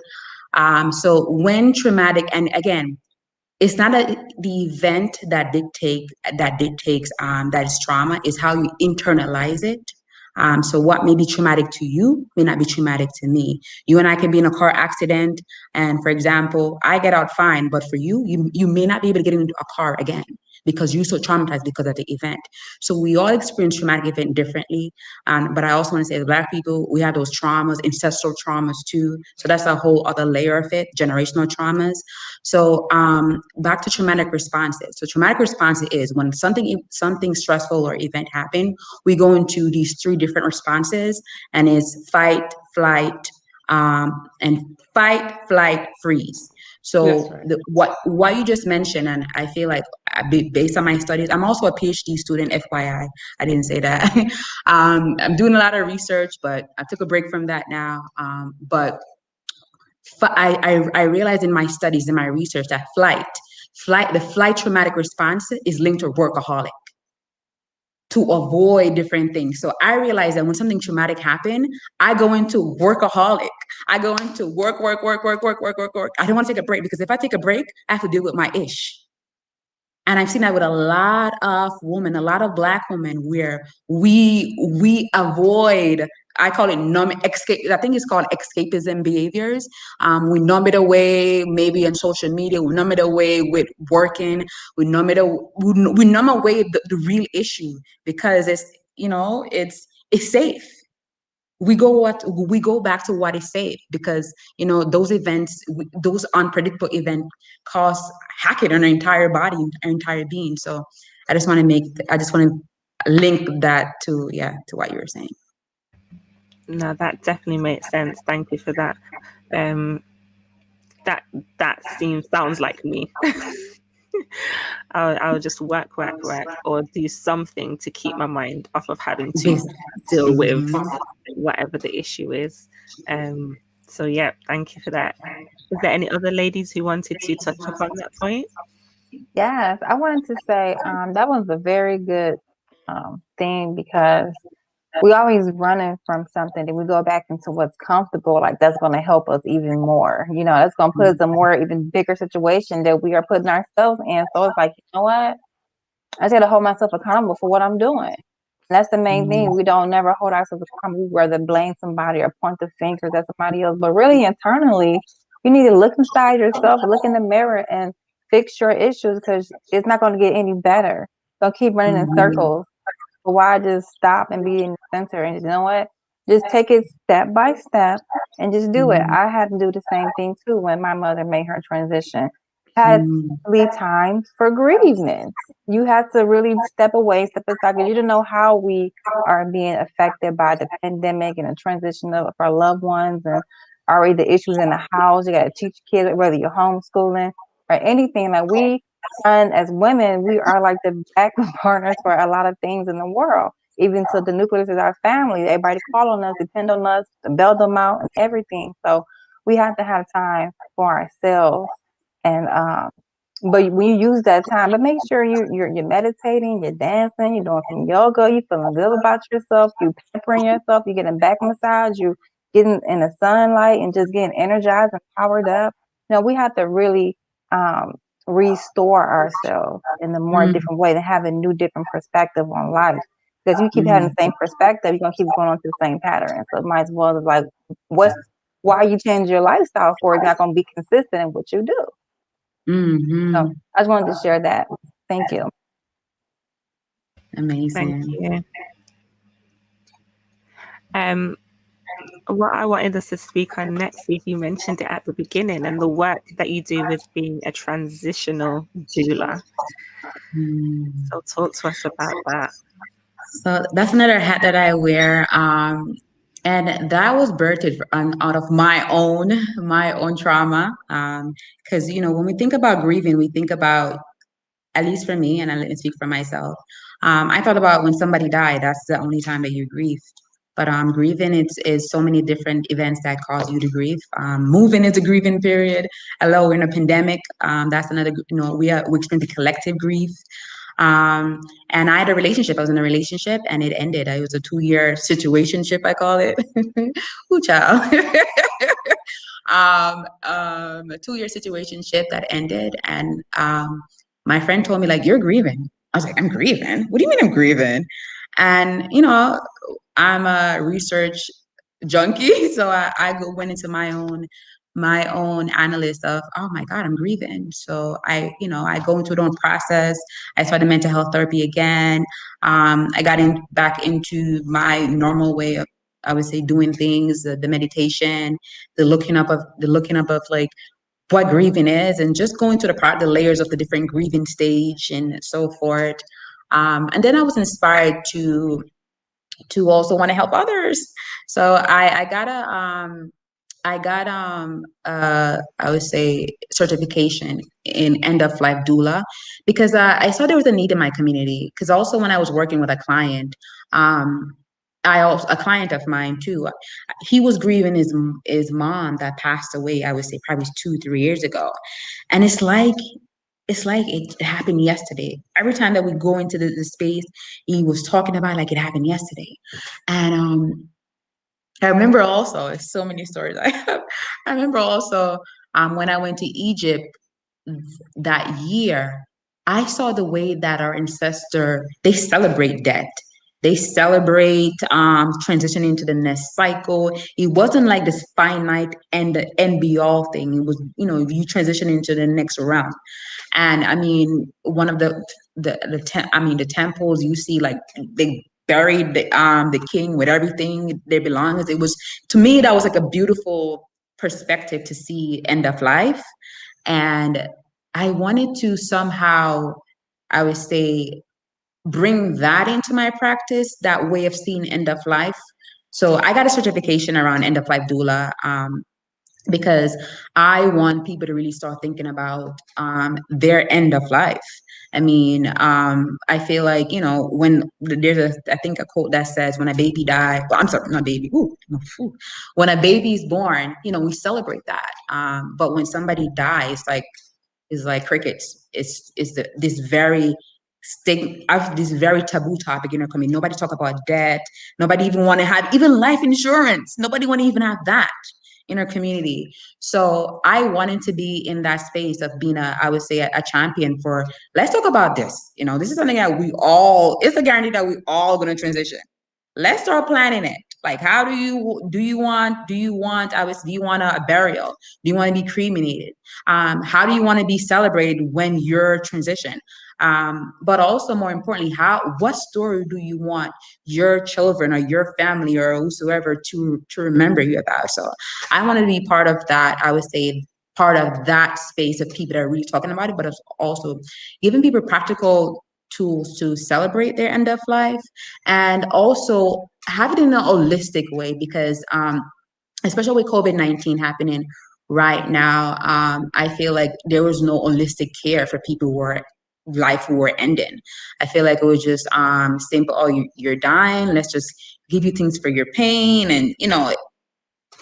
So when traumatic, and again, it's not the event that dictates that is trauma, is how you internalize it. So what may be traumatic to you may not be traumatic to me. You and I can be in a car accident, and for example, I get out fine, but for you may not be able to get into a car again. because you're so traumatized because of the event. So we all experience traumatic event differently. But I also want to say, as Black people, we have those traumas, ancestral traumas too. So that's a whole other layer of it, generational traumas. So back to traumatic responses. So traumatic response is when something stressful or event happen, we go into these three different responses, and it's fight, flight, and fight, flight, freeze. That's So right. what you just mentioned, and I feel like based on my studies, I'm also a PhD student. FYI, I didn't say that. I'm doing a lot of research, but I took a break from that now. But I realized in my studies, in my research, that the flight traumatic response is linked to workaholic, to avoid different things. So I realized that when something traumatic happened, I go into workaholic. I go into work, work, work, work, work, work, work, work. I don't want to take a break, because if I take a break, I have to deal with my ish. And I've seen that with a lot of women, a lot of Black women, where we avoid. I call it escape. I think it's called escapism behaviors. We numb it away, maybe on social media. We numb it away with working. We numb it. We numb away the real issue, because it's safe. We go back to what is safe, because those events, those unpredictable events, cause hacking on our entire body, our entire being. So I just want to link that to, yeah, to what you were saying. No, that definitely makes sense. Thank you for that. Um, that sounds like me. I'll just work, work, work, or do something to keep my mind off of having to This. deal with Mhm. whatever the issue is. So yeah, thank you for that. Is there any other ladies who wanted to touch upon that point? Yes, I wanted to say that was a very good thing, because we always running from something, and we go back into what's comfortable. Like, that's going to help us even more. That's going to put us in a more even bigger situation that we are putting ourselves in. So it's like, you know what? I just got to hold myself accountable for what I'm doing. That's the main thing. We don't never hold ourselves accountable. We rather blame somebody or point the fingers at somebody else. But really, internally, you need to look inside yourself, look in the mirror, and fix your issues, because it's not going to get any better. Don't keep running in Mhm. circles. So why just stop and be in the center, and you know what? Just take it step by step and just do it. Mhm. I had to do the same thing too when my mother made her transition. I had Mhm. times for grieving. You have to really step away, step aside, because you don't know how we are being affected by the pandemic and the transition of our loved ones, and already the issues in the house. You got to teach kids, whether you're homeschooling or anything. Like, we, and as women, we are like the back burners for a lot of things in the world. Even to the nucleus is our family. Everybody call on us, depend on us, to bail them out and everything. So we have to have time for ourselves. And but when you use that time, but make sure you're meditating, you're dancing, you're doing some yoga, you feeling good about yourself, you peppering yourself, you getting back massage, you getting in the sunlight and just getting energized and powered up. We have to really um, restore ourselves in a more Mhm. different way, to have a new different perspective on life. Because you keep having Mhm. the same perspective, you're gonna keep going on to the same pattern. So it might as well, like, what's why you change your lifestyle for? It's not gonna be consistent in what you do. So Mhm. I just wanted to share that. Thank you. Thank Amazing. you. Um, what I wanted us to speak on next, if you mentioned it at the beginning, and the work that you do with being a transitional doula. Mm. So talk to us about that. So that's another hat that I wear. And that was birthed out of my own trauma. Because when we think about grieving, we think about, at least for me, and I let me speak for myself. I thought about when somebody died, that's the only time that you grieve. But grieving is so many different events that cause you to grieve. Moving is a grieving period. Hello, we're in a pandemic. That's another. We experience collective grief. And I had a relationship. I was in a relationship, and it ended. It was a 2-year situationship, I call it. Ooh, child. A 2-year situationship that ended, and my friend told me, like, you're grieving. I was like, I'm grieving? What do you mean I'm grieving? And I'm a research junkie, so I went into my own my own analyst of, oh my God, I'm grieving. So I go into the own process. I started mental health therapy again. I got back into my normal way of, I would say, doing things, the meditation, the looking up of like what grieving is, and just going to the layers of the different grieving stage and so forth. And then I was inspired to also want to help others. So I got I would say certification in end of life doula because I saw there was a need in my community. Because also when I was working with a client, um, a client of mine too, he was grieving his mom that passed away. I would say probably 2-3 years ago, and it's like it happened yesterday. Every time that we go into the space, he was talking about like it happened yesterday. And I remember also, there's so many stories I have. I remember also when I went to Egypt that year, I saw the way that our ancestor they celebrate death. They celebrate transitioning to the next cycle. It wasn't like this finite and be all thing. It was, you transition into the next realm. And I mean, one of the temples you see, like they buried the king with everything their belongings. It was, to me, that was like a beautiful perspective to see end of life. And I wanted to somehow, I would say, bring that into my practice, that way of seeing end of life. So I got a certification around end of life doula. Because I want people to really start thinking about their end of life. I mean, I feel like, when there's I think a quote that says, when a baby dies, well, I'm sorry, not baby, when a baby is born, we celebrate that. But when somebody dies, like, is like crickets. This very this very taboo topic in our community. Nobody talk about debt. Nobody even want to have even life insurance. Nobody want to even have that in our community. So I wanted to be in that space of being I would say a champion for, let's talk about this. This is something that it's a guarantee that we all going to transition. Let's start planning it. Like, how do you want a burial? Do you want to be cremated? How do you want to be celebrated when you're transition? But also more importantly, what story do you want your children or your family or whosoever to remember you about? So I want to be part of that. I would say part of that space of people that are really talking about it, but it's also giving people practical tools to celebrate their end of life, and also have it in a holistic way, because especially with COVID-19 happening right now, I feel like there was no holistic care for people who were ending. I feel like it was just simple, oh, you're dying, let's just give you things for your pain, and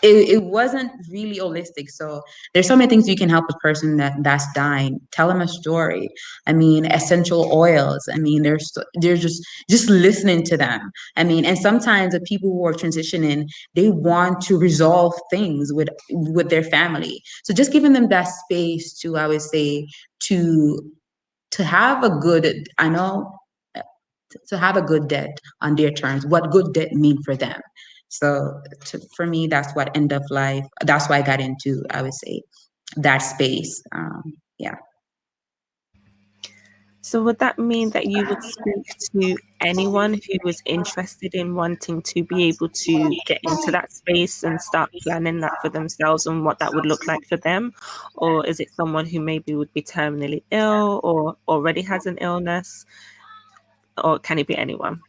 it wasn't really holistic. So there's so many things you can help a person that's dying. Tell them a story. I mean, essential oils. I mean, they're just listening to them. I mean, and sometimes the people who are transitioning, they want to resolve things with their family. So just giving them that space to, I would say, to have a good, I know, to have a good debt on their terms, what good debt mean for them. So for me, that's what end of life, that's why I got into, I would say, that space. Yeah. So would that mean that you would speak to anyone who was interested in wanting to be able to get into that space and start planning that for themselves and what that would look like for them? Or is it someone who maybe would be terminally ill or already has an illness? Or can it be anyone?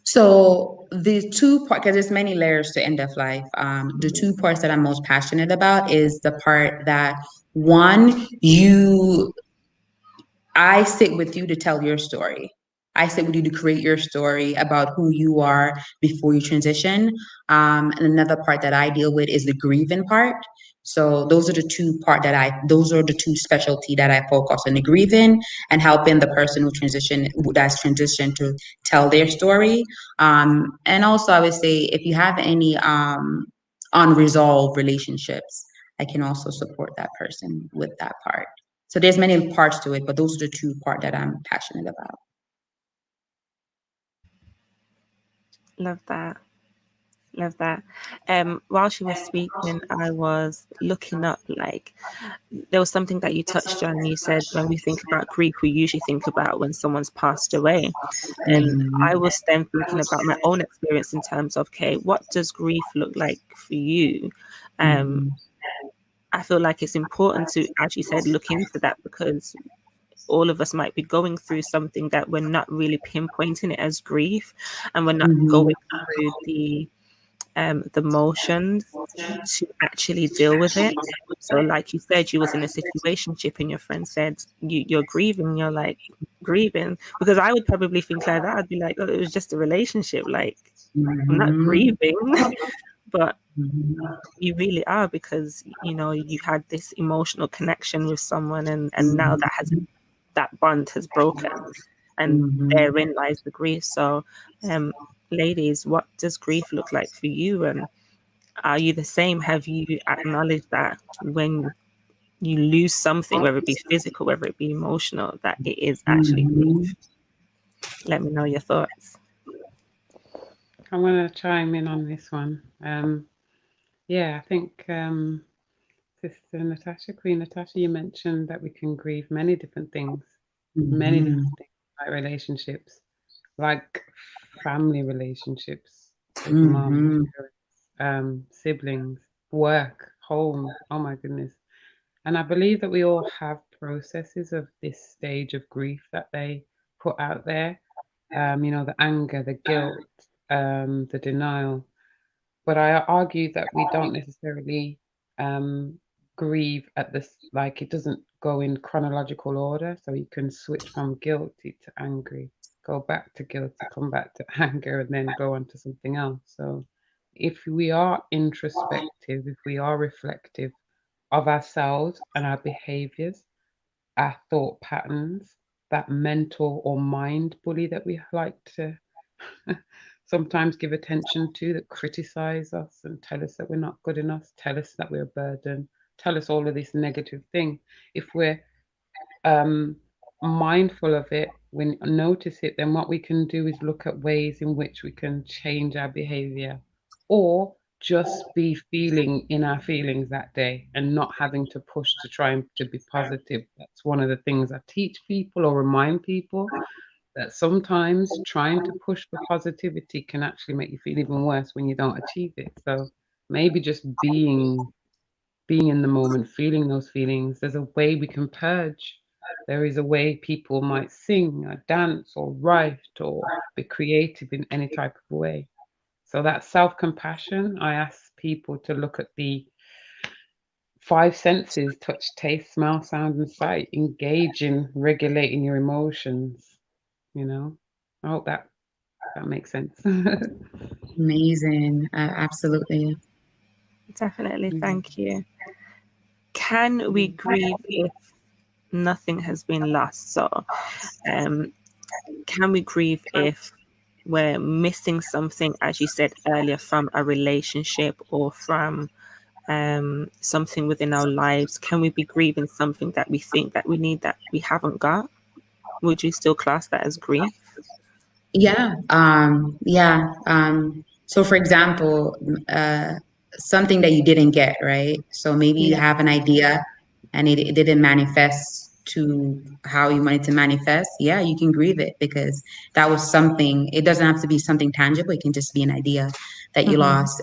So the two part, because there's many layers to end of life. The two parts that I'm most passionate about is the part that, one, I sit with you to tell your story. I sit with you to create your story about who you are before you transition. And another part that I deal with is the grieving part. So those are the two specialty that I focus on: the grieving and helping the person that's transitioned to tell their story. And also I would say, if you have any unresolved relationships, I can also support that person with that part. So there's many parts to it, but those are the two parts that I'm passionate about. Love that. Love that. While she was speaking, I was looking up, like, there was something that you touched on. You said when we think about grief, we usually think about when someone's passed away. And I Mhm. was then thinking about my own experience in terms of, okay, what does grief look like for you? Um, Mhm. I feel like it's important to, as you said, look into that, because all of us might be going through something that we're not really pinpointing it as grief, and we're not Mhm. going through the motions to actually deal with it. So, like you said, you was in a situationship, and your friend said you're grieving. You're like, grieving, because I would probably think like that. I'd be like, oh, it was just a relationship. Like, I'm not Mhm. grieving, but Mhm. you really are, because you had this emotional connection with someone, and now Mhm. that bond has broken, and Mhm. therein lies the grief. So, um, ladies, what does grief look like for you? And are you the same? Have you acknowledged that when you lose something, whether it be physical, whether it be emotional, that it is actually Mhm. grief? Let me know your thoughts. I want to chime in on this one. Yeah, I think Sister Natasha, Queen Natasha, you mentioned that we can grieve many Mhm. different things, like relationships, like family relationships with mom, Mhm. siblings, work, home. Oh my goodness. And I believe that we all have processes of this stage of grief that they put out there. The anger, the guilt, the denial. But I argue that we don't necessarily um, grieve at this, like it doesn't go in chronological order. So you can switch from guilty to angry, go back to guilty, come back to anger, and then go on to something else. So if we are introspective, if we are reflective of ourselves and our behaviors, our thought patterns, that mental or mind bully that we like to sometimes give attention to, that criticize us and tell us that we're not good enough, tell us that we're a burden, tell us all of this negative thing. If we're um, mindful of it, when notice it, then what we can do is look at ways in which we can change our behavior, or just be feeling in our feelings that day and not having to push to try and to be positive. That's one of the things I teach people or remind people, that sometimes trying to push for positivity can actually make you feel even worse when you don't achieve it. So maybe just being in the moment, feeling those feelings, there's a way we can purge. There is a way people might sing or dance or write or be creative in any type of way. So that self-compassion, I ask people to look at the five senses: touch, taste, smell, sound, and sight. Engage in regulating your emotions, you know. I hope that makes sense. Amazing. Absolutely. Definitely, Mm. thank you. Can we Mm. grieve if nothing has been lost? So, um, can we grieve if we're missing something, as you said earlier, from a relationship or from something within our lives? Can we be grieving something that we think that we need that we haven't got? Would you still class that as grief? Yeah. Yeah. So for example, something that you didn't get, right? So maybe you Yeah. have an idea and it didn't manifest to how you wanted to manifest. Yeah, you can grieve it because that was something. It doesn't have to be something tangible. It can just be an idea that you Mm-hmm. lost.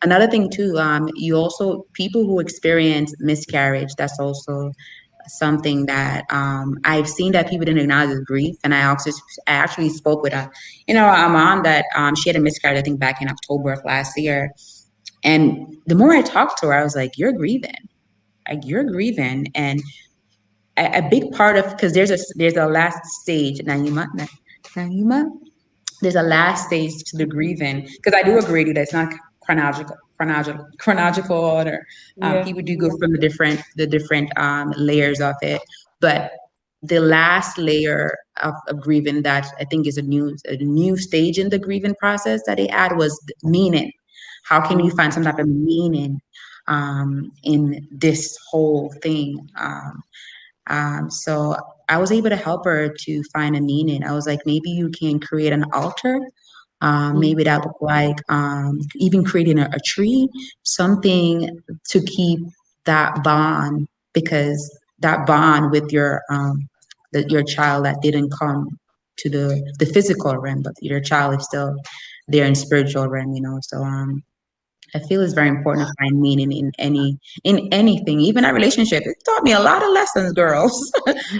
Another thing too, you also, people who experience miscarriage, that's also something that I've seen that people didn't acknowledge as grief. And I actually spoke with a mom that she had a miscarriage, I think back in October of last year. And the more I talked to her, I was like, you're grieving. Like you're grieving. And a big part of, because there's a last stage, Naima, there's a last stage to the grieving, because I do agree that it's not chronological order. Yeah. People do go from the different layers of it, but the last layer of grieving that I think is a new stage in the grieving process that they add was meaning. How can you Mm. find some type of meaning in this whole thing? So I was able to help her to find a meaning. I was like, maybe you can create an altar Maybe that look like even creating a tree, something to keep that bond, because that bond with your child that didn't come to the physical realm, but your child is still there in spiritual realm, So I feel it's very important to find meaning in anything, even a relationship. It taught me a lot of lessons, girls.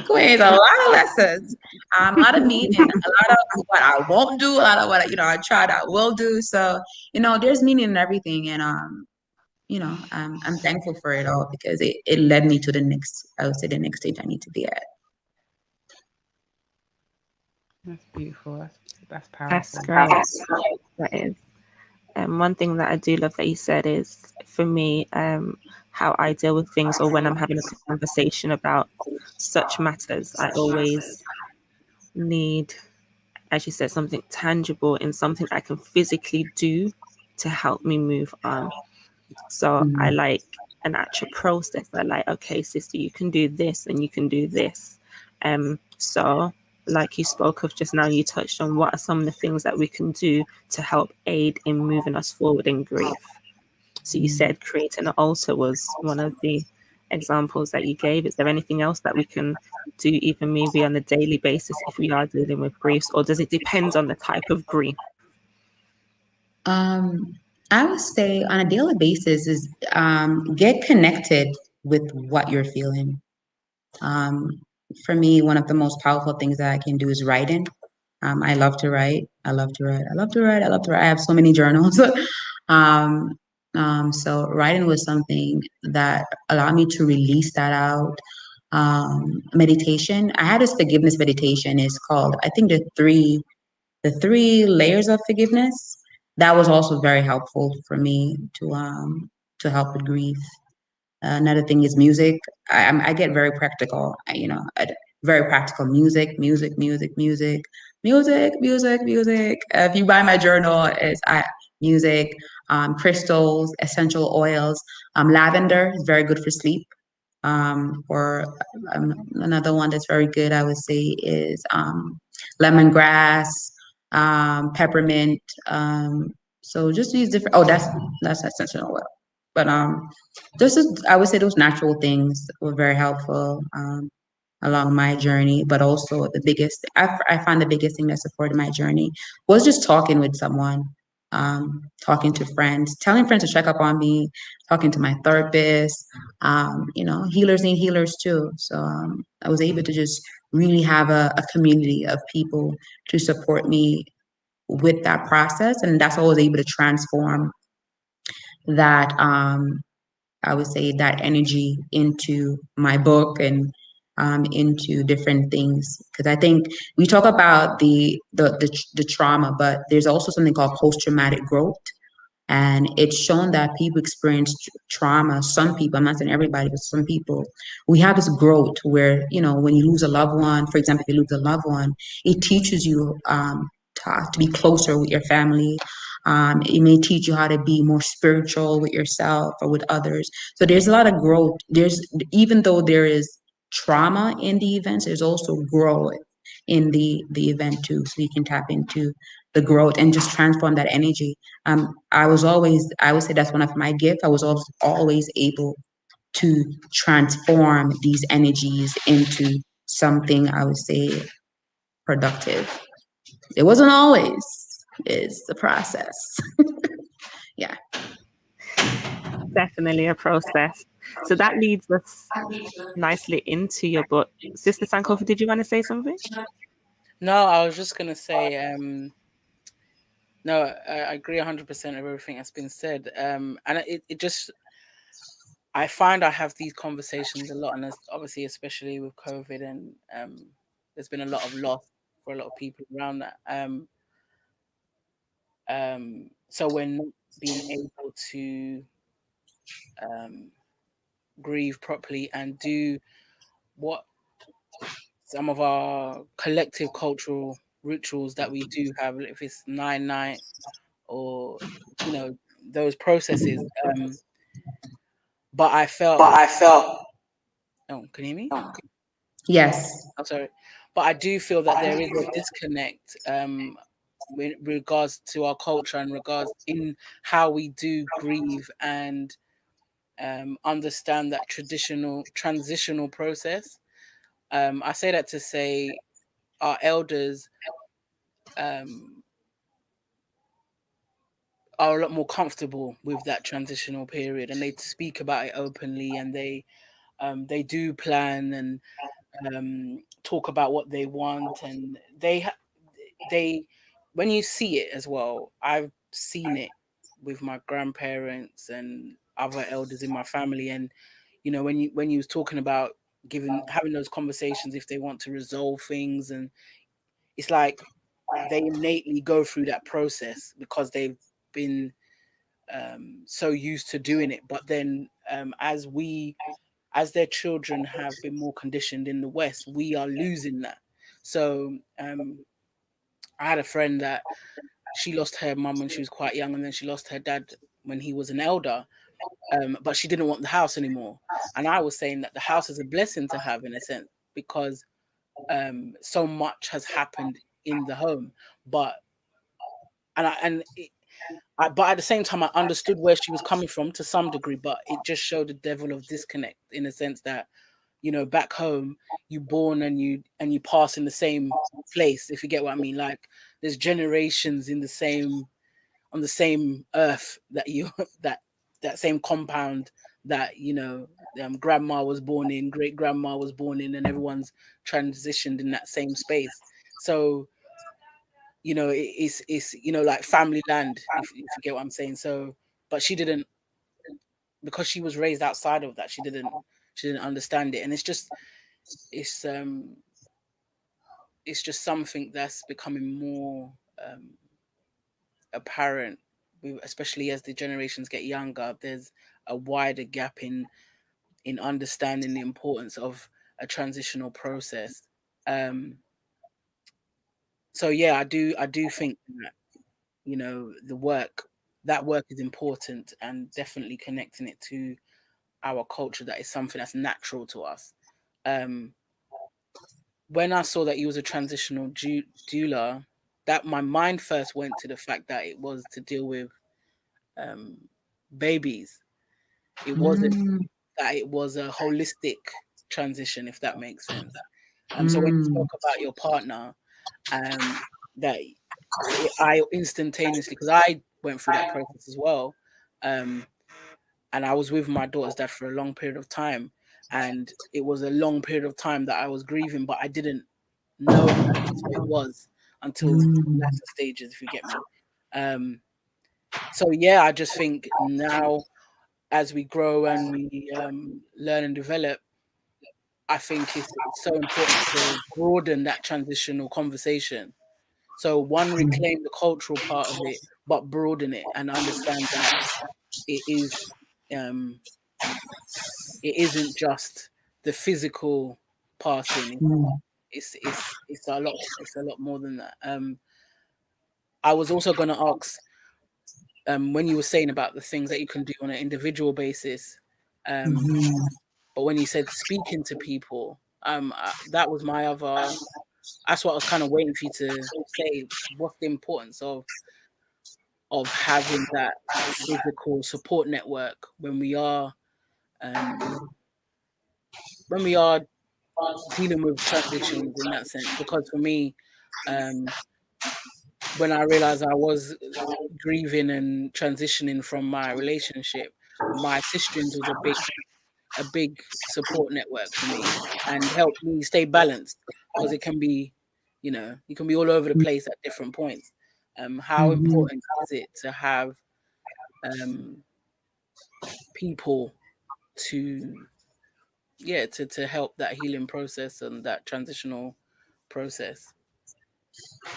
Queens, a lot of lessons. A lot of meaning, a lot of what I won't do, a lot of what I tried I will do. So, there's meaning in everything, and I'm thankful for it all because it led me to the next, I would say, the next stage I need to be at. That's beautiful. That's That's powerful. great. That is. One thing that I do love that you said is, for me, how I deal with things, or when I'm having a conversation about such matters, I always need, as you said, something tangible and something I can physically do to help me move on. So I Mm. like an actual process. I like, okay, sister, you can do this and you can do this. So like you spoke of just now, you touched on what are some of the things that we can do to help aid in moving us forward in grief. So you Mm. said creating an altar was one of the examples that you gave. Is there anything else that we can do, even maybe on a daily basis, if we are dealing with griefs, or does it depend on the type of grief? Um, I would say on a daily basis is get connected with what you're feeling. Um, for me, one of the most powerful things that I can do is writing. I love to write. I love to write. I love to write. I love to write. I have so many journals. um, so writing was something that allowed me to release that out. Meditation. I had this forgiveness meditation. It's called, I think, the three layers of forgiveness. That was also very helpful for me to help with grief. Another thing is music. I get very practical. Very practical music, music, music, music, music, music, music. If you buy my journal, it's music, crystals, essential oils. Lavender is very good for sleep. Or another one that's very good, I would say, is lemongrass, peppermint. So just use different. Oh, that's essential oil. But I would say those natural things were very helpful along my journey. But also I find the biggest thing that supported my journey was just talking with someone, talking to friends, telling friends to check up on me, talking to my therapist. Healers need healers too. So I was able to just really have a community of people to support me with that process, and that's how I was able to transform that. I would say that energy into my book and into different things, because I think we talk about the trauma, but there's also something called post traumatic growth. And it's shown that people experience trauma. Some people, I'm not saying everybody, but some people, we have this growth where, when you lose a loved one, for example, if you lose a loved one, it teaches you to be closer with your family. It may teach you how to be more spiritual with yourself or with others. So there's a lot of growth. Even though there is trauma in the events, there's also growth in the event too. So you can tap into the growth and just transform that energy. I would say that's one of my gifts. I was always able to transform these energies into something, I would say, productive. It wasn't always, it's the process. Yeah. Definitely a process. So that leads us nicely into your book. Sister Sankofa, did you want to say something? No, I was just gonna say, no, I agree 100% of everything that's been said. And it just, I find I have these conversations a lot, and obviously, especially with COVID, and there's been a lot of loss for a lot of people around that. So we're not being able to um, grieve properly and do what some of our collective cultural rituals that we do have, if it's 9-9 or those processes. But I felt, oh, can you hear me? Yes. I'm sorry, but I do feel that there is a disconnect in regards to our culture and regards in how we do grieve and understand that transitional process. I say that to say our elders um, are a lot more comfortable with that transitional period, and they speak about it openly, and they do plan and talk about what they want, and they when you see it as well. I've seen it with my grandparents and other elders in my family, and when you was talking about giving having those conversations if they want to resolve things, and it's like they innately go through that process because they've been so used to doing it. But then as their children have been more conditioned in the West, we are losing that. So I had a friend that she lost her mum when she was quite young, and then she lost her dad when he was an elder. But she didn't want the house anymore. And I was saying that the house is a blessing to have in a sense because so much has happened in the home. But but at the same time, I understood where she was coming from to some degree. But it just showed a level of disconnect in a sense that back home, you born and you pass in the same place. If you get what I mean, like there's generations in the same on the same earth that you that same compound that grandma was born in, great grandma was born in, and everyone's transitioned in that same space. So it's like family land, if you get what I'm saying. So but she didn't, because she was raised outside of that, she didn't understand it. And it's um it's just something that's becoming more apparent, especially as the generations get younger. There's a wider gap in understanding the importance of a transitional process. Um, so yeah, I do think that the work is important, and definitely connecting it to our culture. That is something that's natural to us. Um, when I saw that he was a transitional doula, that my mind first went to the fact that it was to deal with um, babies. It wasn't Mm, that it was a holistic transition, if that makes sense. So when you mm, spoke about your partner, um, that I instantaneously, because I went through that process as well, um, and I was with my daughter's dad for a long period of time, and it was a long period of time that I was grieving, but I didn't know that that's what it was until mm, latter stages, if you get me. Um, so yeah, I just think now as we grow and we learn and develop, I think it's so important to broaden that transitional conversation. So one, reclaim the cultural part of it, but broaden it and understand that it is um, it isn't just the physical passing. mm, It's a lot more than that. I was also going to ask, when you were saying about the things that you can do on an individual basis, um, mhm, but when you said speaking to people, that was my other. That's what I was kind of waiting for you to say. What's the importance of having that physical support network um, when we are dealing with transitions in that sense? Because for me, um, when I realized I was grieving and transitioning from my relationship, my sisterins was a big support network for me and helped me stay balanced, because it can be, you can be all over the place at different points. How mhm. important is it to have um, people to, yeah, to help that healing process and that transitional process?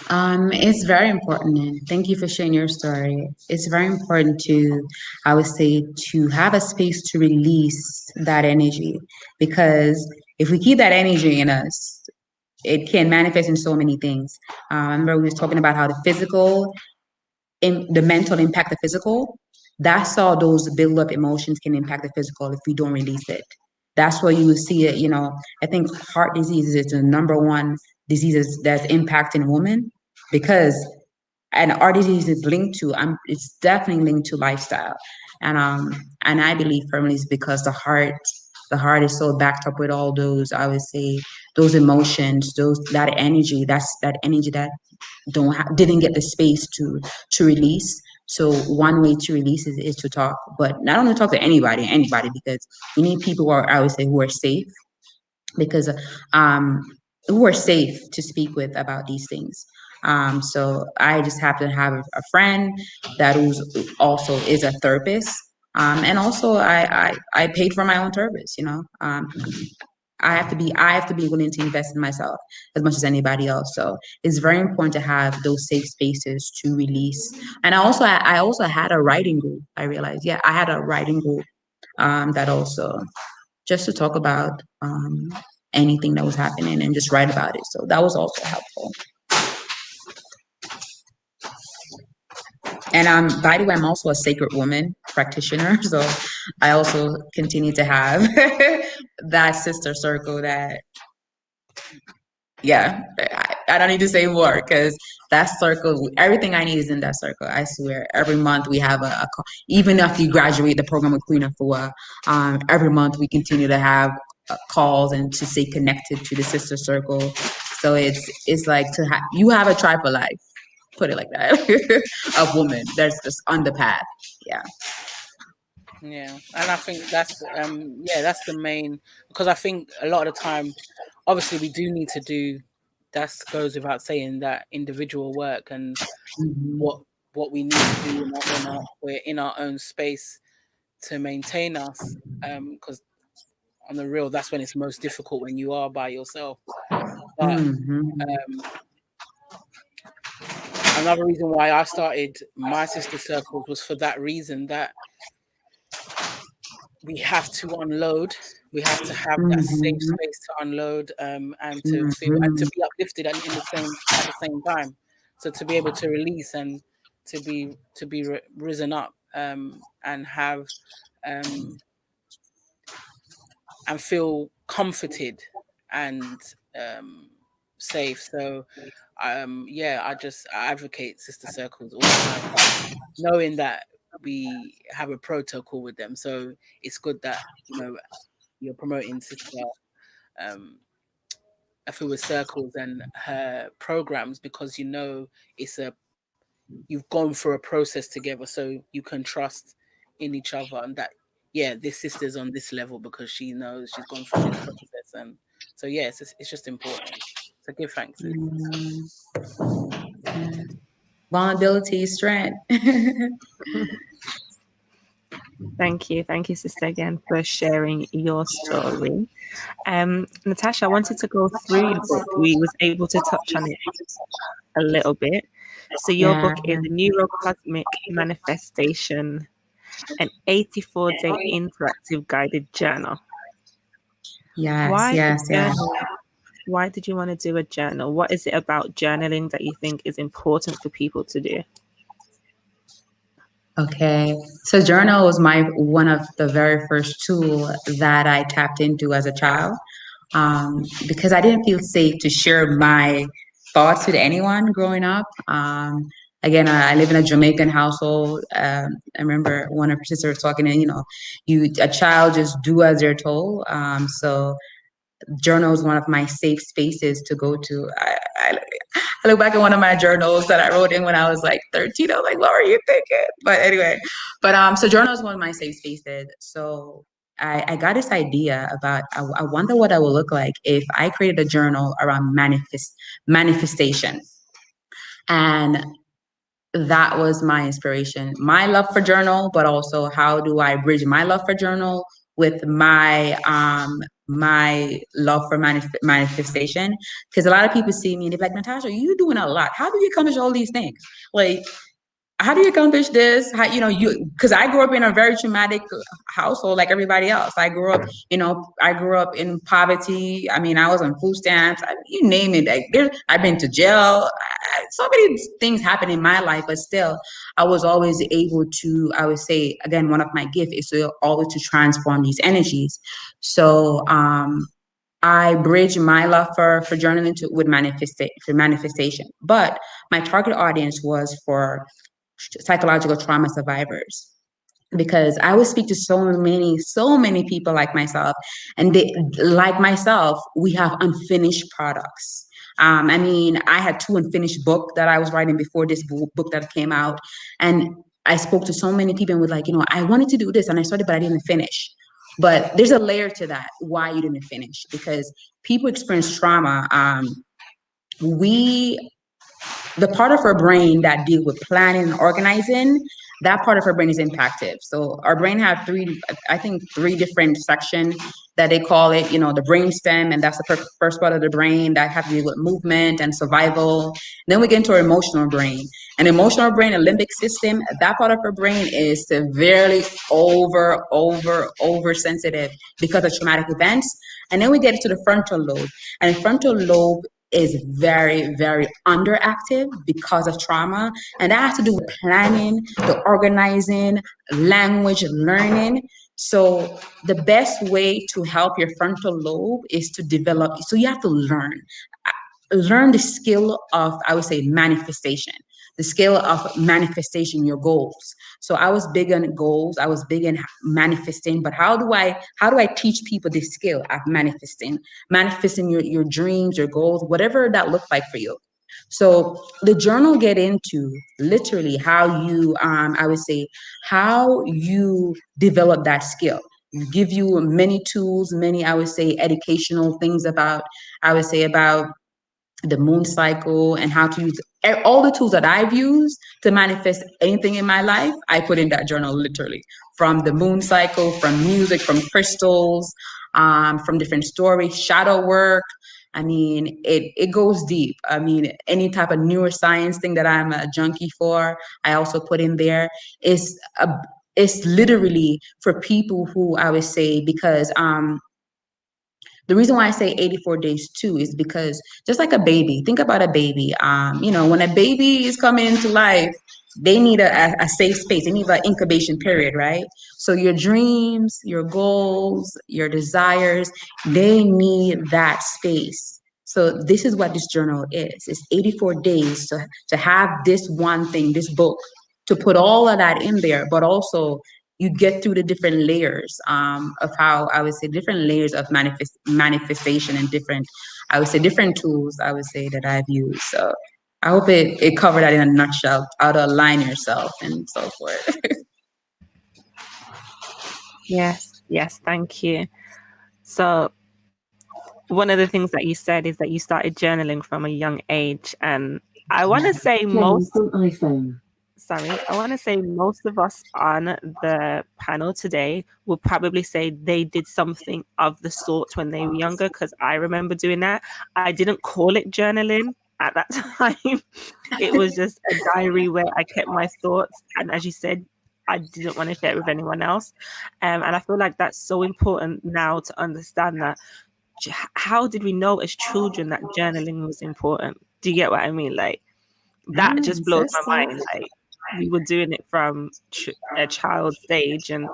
It's very important, and thank you for sharing your story. It's very important to, I would say, to have a space to release that energy, because if we keep that energy in us, it can manifest in so many things. I remember we was talking about how the physical, in the mental impact the physical. That's how those build up emotions can impact the physical if we don't release it. That's where you will see it. I think heart disease is the number one disease that's impacting women, because and our disease is linked to, it's definitely linked to lifestyle. And I believe firmly it's because the heart is so backed up with all those, I would say, those emotions, that energy, that energy that didn't get the space to release. So one way to release is to talk, but not only talk to anybody, because you need people who are, I would say, who are safe, because um who are safe to speak with about these things. So I just happen to have a friend that who's also is a therapist. And also I paid for my own therapist, I have to be willing to invest in myself as much as anybody else. So it's very important to have those safe spaces to release. And I also had a writing group. I realized, yeah, I had a writing group, that also, just to talk about anything that was happening and just write about it. So that was also helpful. And by the way, I'm also a sacred woman practitioner. So I also continue to have that sister circle that, yeah, I don't need to say more, because that circle, everything I need is in that circle. I swear. Every month we have a call. Even after you graduate the program with Queen Afua, every month we continue to have calls and to stay connected to the sister circle. So it's like you have a tribe for life. Put it like that. Of women. There's just on the path. Yeah. Yeah, and I think that's the main, because I think a lot of the time, obviously we do need to do, that goes without saying, that individual work and Mhm. what we need to do we're in our own space to maintain us, because on the real, that's when it's most difficult, when you are by yourself. But Mhm. um another reason why I started my sister circles was for that reason, that we have to unload. We have to have that safe Mhm. space to unload, and to feel and to Mhm. be uplifted, and in the same at the same time. So to be able to release and to be risen up, and have, um, and feel comforted and, um, safe. So, yeah, I advocate sister circles all the time, knowing that we have a protocol with them. So it's good that, you're promoting sister, um Afua circles and her programs, because it's a you've gone through a process together, so you can trust in each other, and that, yeah, this sister's on this level because she knows she's gone through this process. And so, yeah, it's just important. So give thanks, sis. Mhm. Vulnerability is strength. Thank you, sister, again for sharing your story. Natasha, I wanted to go through your book. We was able to touch on it a little bit. So your Yeah. book is a Neurocosmic Manifestation, an 84-day interactive guided journal. Yes, Why a yes, yes. journal? Why did you want to do a journal? What is it about journaling that you think is important for people to do? Okay. So journal was my one of the very first tool that I tapped into as a child. Because I didn't feel safe to share my thoughts with anyone growing up. Again, I live in a Jamaican household. I remember one of her sisters talking, and a child just do as they're told. So journal is one of my safe spaces to go to. I look back at one of my journals that I wrote in when I was like 13. I was like, what were you thinking? But anyway, so journal is one of my safe spaces. So I got this idea about, I wonder what I would look like if I created a journal around manifestation. And that was my inspiration, my love for journal, but also how do I bridge my love for journal with my love for manifestation. Because a lot of people see me and they're like, Natasha, you doing a lot, how do you accomplish all these things? Like, how do you accomplish this? How, because I grew up in a very traumatic household like everybody else. I grew up in poverty. I mean, I was on food stamps. You name it. I've been to jail. So many things happened in my life, but still, I was always able to, I would say, again, one of my gifts is to always to transform these energies. So, I bridge my love for journaling with manifestation. But my target audience was for psychological trauma survivors, because I would speak to so many people like myself, and they, like myself, we have unfinished products. I mean, I had 2 unfinished book that I was writing before this book that came out, and I spoke to so many people and was like, I wanted to do this and I started, but I didn't finish. But there's a layer to that why you didn't finish, because people experience trauma. We The part of our brain that deal with planning and organizing, that part of our brain is impacted. So our brain have three different sections that they call it, the brain stem, and that's the first part of the brain that have to do with movement and survival. Then we get into our emotional brain. And emotional brain and limbic system, that part of our brain is severely over sensitive because of traumatic events. And then we get to the frontal lobe. And the frontal lobe is very, very underactive because of trauma. And that has to do with planning, the organizing, language learning. So the best way to help your frontal lobe is to develop. So you have to learn the skill of, I would say, manifestation, the skill of manifestation your goals. So I was big on goals, I was big in manifesting, but how do I teach people the skill of manifesting your dreams, your goals, whatever that looked like for you. So the journal get into literally how you, I would say, how you develop that skill. Give you many tools, many, I would say, educational things about, I would say, about the moon cycle and how to use all the tools that I've used to manifest anything in my life. I put in that journal literally, from the moon cycle, from music, from crystals, from different stories, shadow work. I mean, it goes deep. I mean, any type of neuroscience thing that I'm a junkie for, I also put in there. It's a, it's literally for people who, I would say, because the reason why I say 84 days too is because, just like a baby, think about a baby. When a baby is coming into life, they need a safe space. They need an incubation period, right? So your dreams, your goals, your desires, they need that space. So this is what this journal is. It's 84 days to have this one thing, this book, to put all of that in there, but also you get through the different layers of how, I would say, different layers of manifestation, and different, I would say, different tools, I would say, that I've used. So I hope it covered that in a nutshell, how to align yourself and so forth. Yes, thank you. So one of the things that you said is that you started journaling from a young age, and I want to say most of us on the panel today will probably say they did something of the sort when they were younger, because I remember doing that. I didn't call it journaling at that time. It was just a diary where I kept my thoughts, and as you said, I didn't want to share it with anyone else. And I feel like that's so important now to understand that. How did we know as children that journaling was important? Do you get what I mean? Like, that just blows my mind. Like, we were doing it from a child stage, and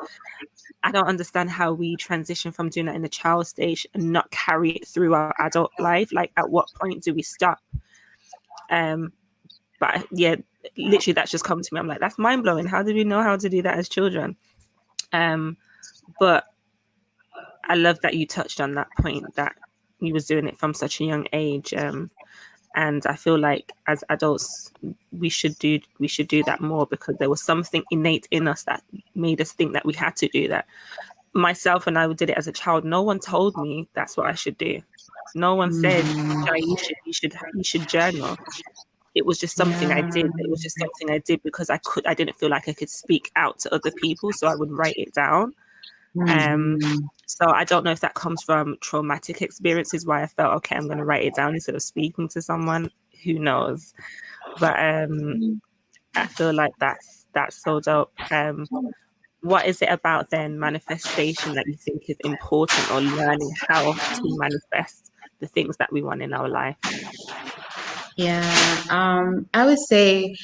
I don't understand how we transition from doing that in the child stage and not carry it through our adult life. Like, at what point do we stop? But yeah, literally that's just come to me. I'm like, that's mind blowing. How did we know how to do that as children? But I love that you touched on that point, that you was doing it from such a young age. And I feel like as adults, we should do that more, because there was something innate in us that made us think that we had to do that. Myself, when I did it as a child, no one told me that's what I should do. No one said, Jai, you should journal. It was just something I did. It was just something I did because I didn't feel like I could speak out to other people, so I would write it down. So I don't know if that comes from traumatic experiences, why I felt, okay, I'm going to write it down instead of speaking to someone. Who knows? But I feel like that's so dope. What is it about then manifestation that you think is important, or learning how to manifest the things that we want in our life? I would say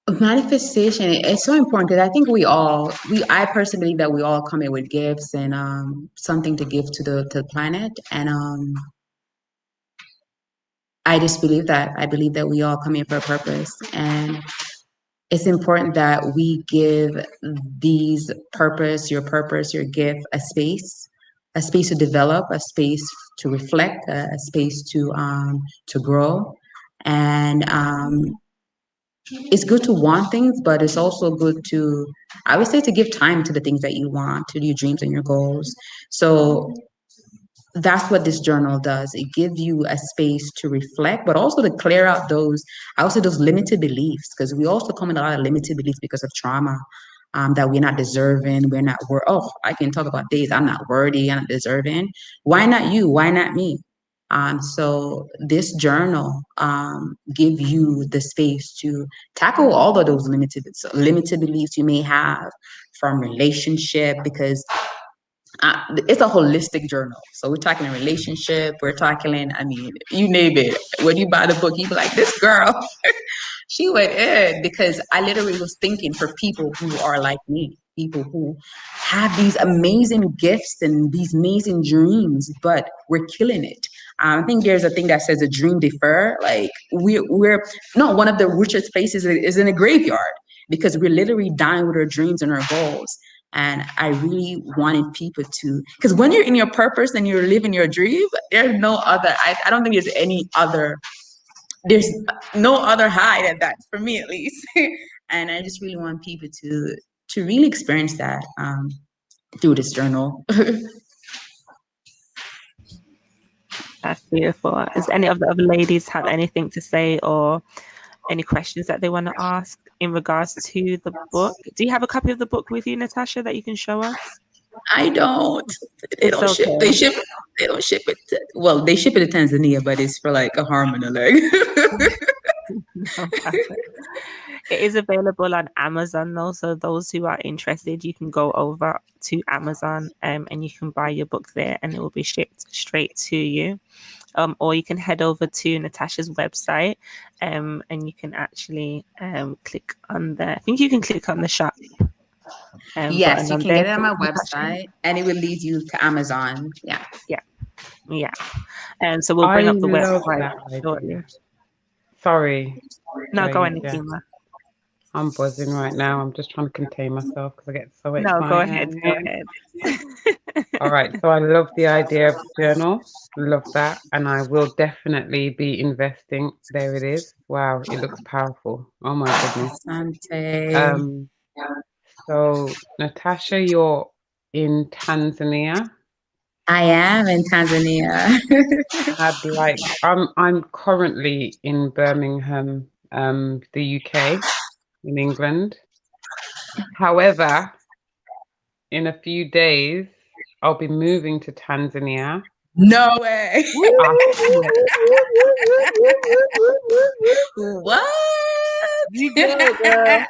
Manifestation, it's so important because I think I personally believe that we all come in with gifts and something to give to the planet. And I just believe that. I believe that we all come in for a purpose. And it's important that we give your purpose, your gift, a space to develop, a space to reflect, a space to grow. And it's good to want things, but it's also good to, I would say, to give time to the things that you want, to your dreams and your goals. So that's what this journal does. It gives you a space to reflect, but also to clear out I would say, those limited beliefs, because we also come in a lot of limited beliefs because of trauma. That we're not deserving, we're not worth. Oh, I can talk about days. I'm not worthy, I'm not deserving. Why not you? Why not me? So this journal give you the space to tackle all of those limited beliefs you may have from relationship, because it's a holistic journal. So we're talking a relationship, we're talking, I mean, you name it. When you buy the book, you be like, this girl, she went in, because I literally was thinking for people who are like me, people who have these amazing gifts and these amazing dreams, but we're killing it. I think there's a thing that says a dream defer. Like we're no, one of the richest places is in a graveyard, because we're literally dying with our dreams and our goals. And I really wanted people to, because when you're in your purpose and you're living your dream, there's no other, I don't think there's no other high than that, for me at least. And I just really want people to really experience that through this journal. That's beautiful. Does any of the other ladies have anything to say or any questions that they want to ask in regards to the book? Do you have a copy of the book with you, Natasha, that you can show us? I don't. They It's don't ship. okay. They ship. They don't ship it. Well, they ship it to Tanzania, but it's for like a arm and a leg. No, it is available on Amazon though, so those who are interested, you can go over to Amazon and you can buy your book there, and it will be shipped straight to you. Or you can head over to Natasha's website, and you can actually click on the. I think you can click on the shop. Yes, Button you on can there, get it on my Natasha. website, and it will lead you to Amazon. Yeah. Yeah. So we'll I bring up the love website that shortly. idea. Sorry, No, go on, yeah, Nikima. I'm buzzing right now. I'm just trying to contain myself because I get so No, go ahead. excited. Go ahead. All right, so I love the idea of the journal. Love that, and I will definitely be investing. There it is. Wow, it looks powerful. Oh my goodness. Asante. Um, so Natasha, you're in Tanzania. I am in Tanzania. I'm currently in Birmingham, the UK, in England. However, in a few days, I'll be moving to Tanzania No way. after. What? You go, girl.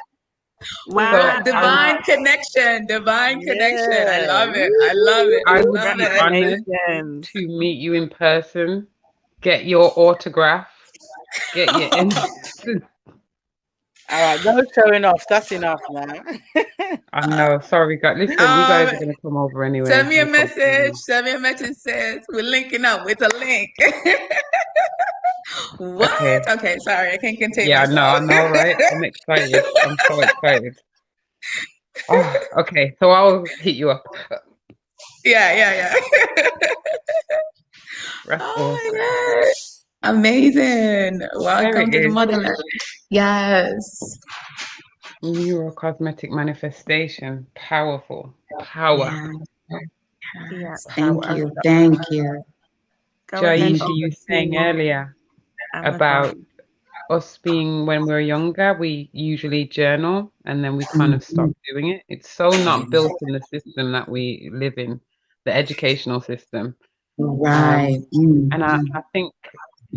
Wow. So Divine connection. Divine connection. I Yeah. love it. I love it. I I would love be it. honored Congratulations. to meet you in person, get your autograph, get your All right, no showing off. That's enough now. I know. Sorry, guys. Listen, you guys are Um, gonna come over anyway. send me a I'm message. coming. Send me a message. Says we're linking up with a link. What? Okay. Okay, sorry, I can't contain Yeah, myself. I know, right? I'm excited. I'm so excited. Oh, okay. So I'll hit you up. Yeah. That's Oh awesome. my God. Amazing. There Welcome it to the is. motherland. Yes. Neurocosmetic manifestation. Powerful. Power. Yeah. Yeah. Thank Power. you. Thank you. Go ahead Jaisha, over you saying to earlier about Amazon. us being when we're younger, we usually journal and then we kind of stop doing it. It's so not built in the system that we live in, the educational system. Right. And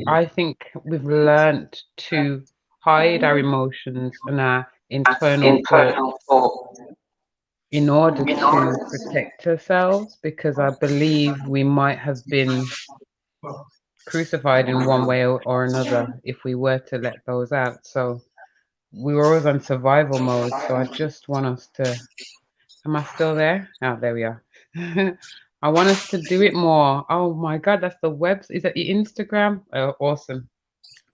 I think we've learned to hide our emotions and our internal thoughts in order to protect ourselves, because I believe we might have been crucified in one way or another if we were to let those out. So we were always on survival mode. So I just want us to. Am I still there? Oh, there we are. I want us to do it more. Oh my God, that's the web. Is that your Instagram? Oh, awesome.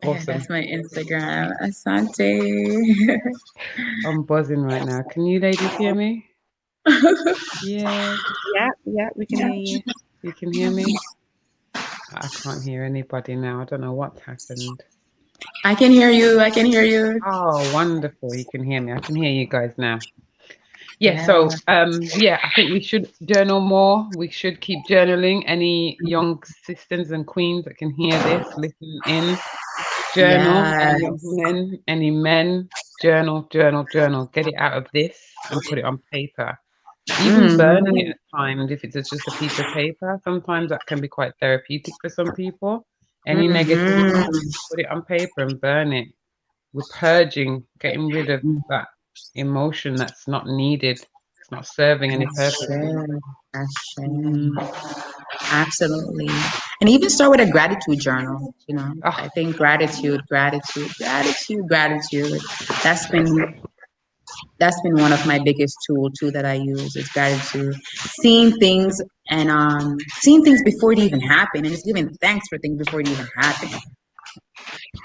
Yeah, Awesome. that's my Instagram. Asante. I'm buzzing right now. Can you ladies hear me? Yes. Yeah, we can hear you. You can hear me? I can't hear anybody now. I don't know what's happened. I can hear you. I can hear you. Oh, wonderful. You can hear me. I can hear you guys now. Yeah, Yeah. so yeah, I think we should journal more. We should keep journaling. Any young sisters and queens that can hear this, listen in, journal. Yes. Any young men, any men, journal, journal, journal. Get it out of this and put it on paper. Even burning it Mm-hmm. at times, if it's just a piece of paper, sometimes that can be quite therapeutic for some people. Any negativity, Mm-hmm. put it on paper and burn it. We're purging, getting rid of that emotion that's not needed. It's not serving any purposes. Ashe. Ashe. Mm. Absolutely. And even start with a gratitude journal, I Oh, think gratitude. That's been yes. that's been one of my biggest tool too that I use is gratitude. Seeing things and seeing things before it even happen and just giving thanks for things before it even happen.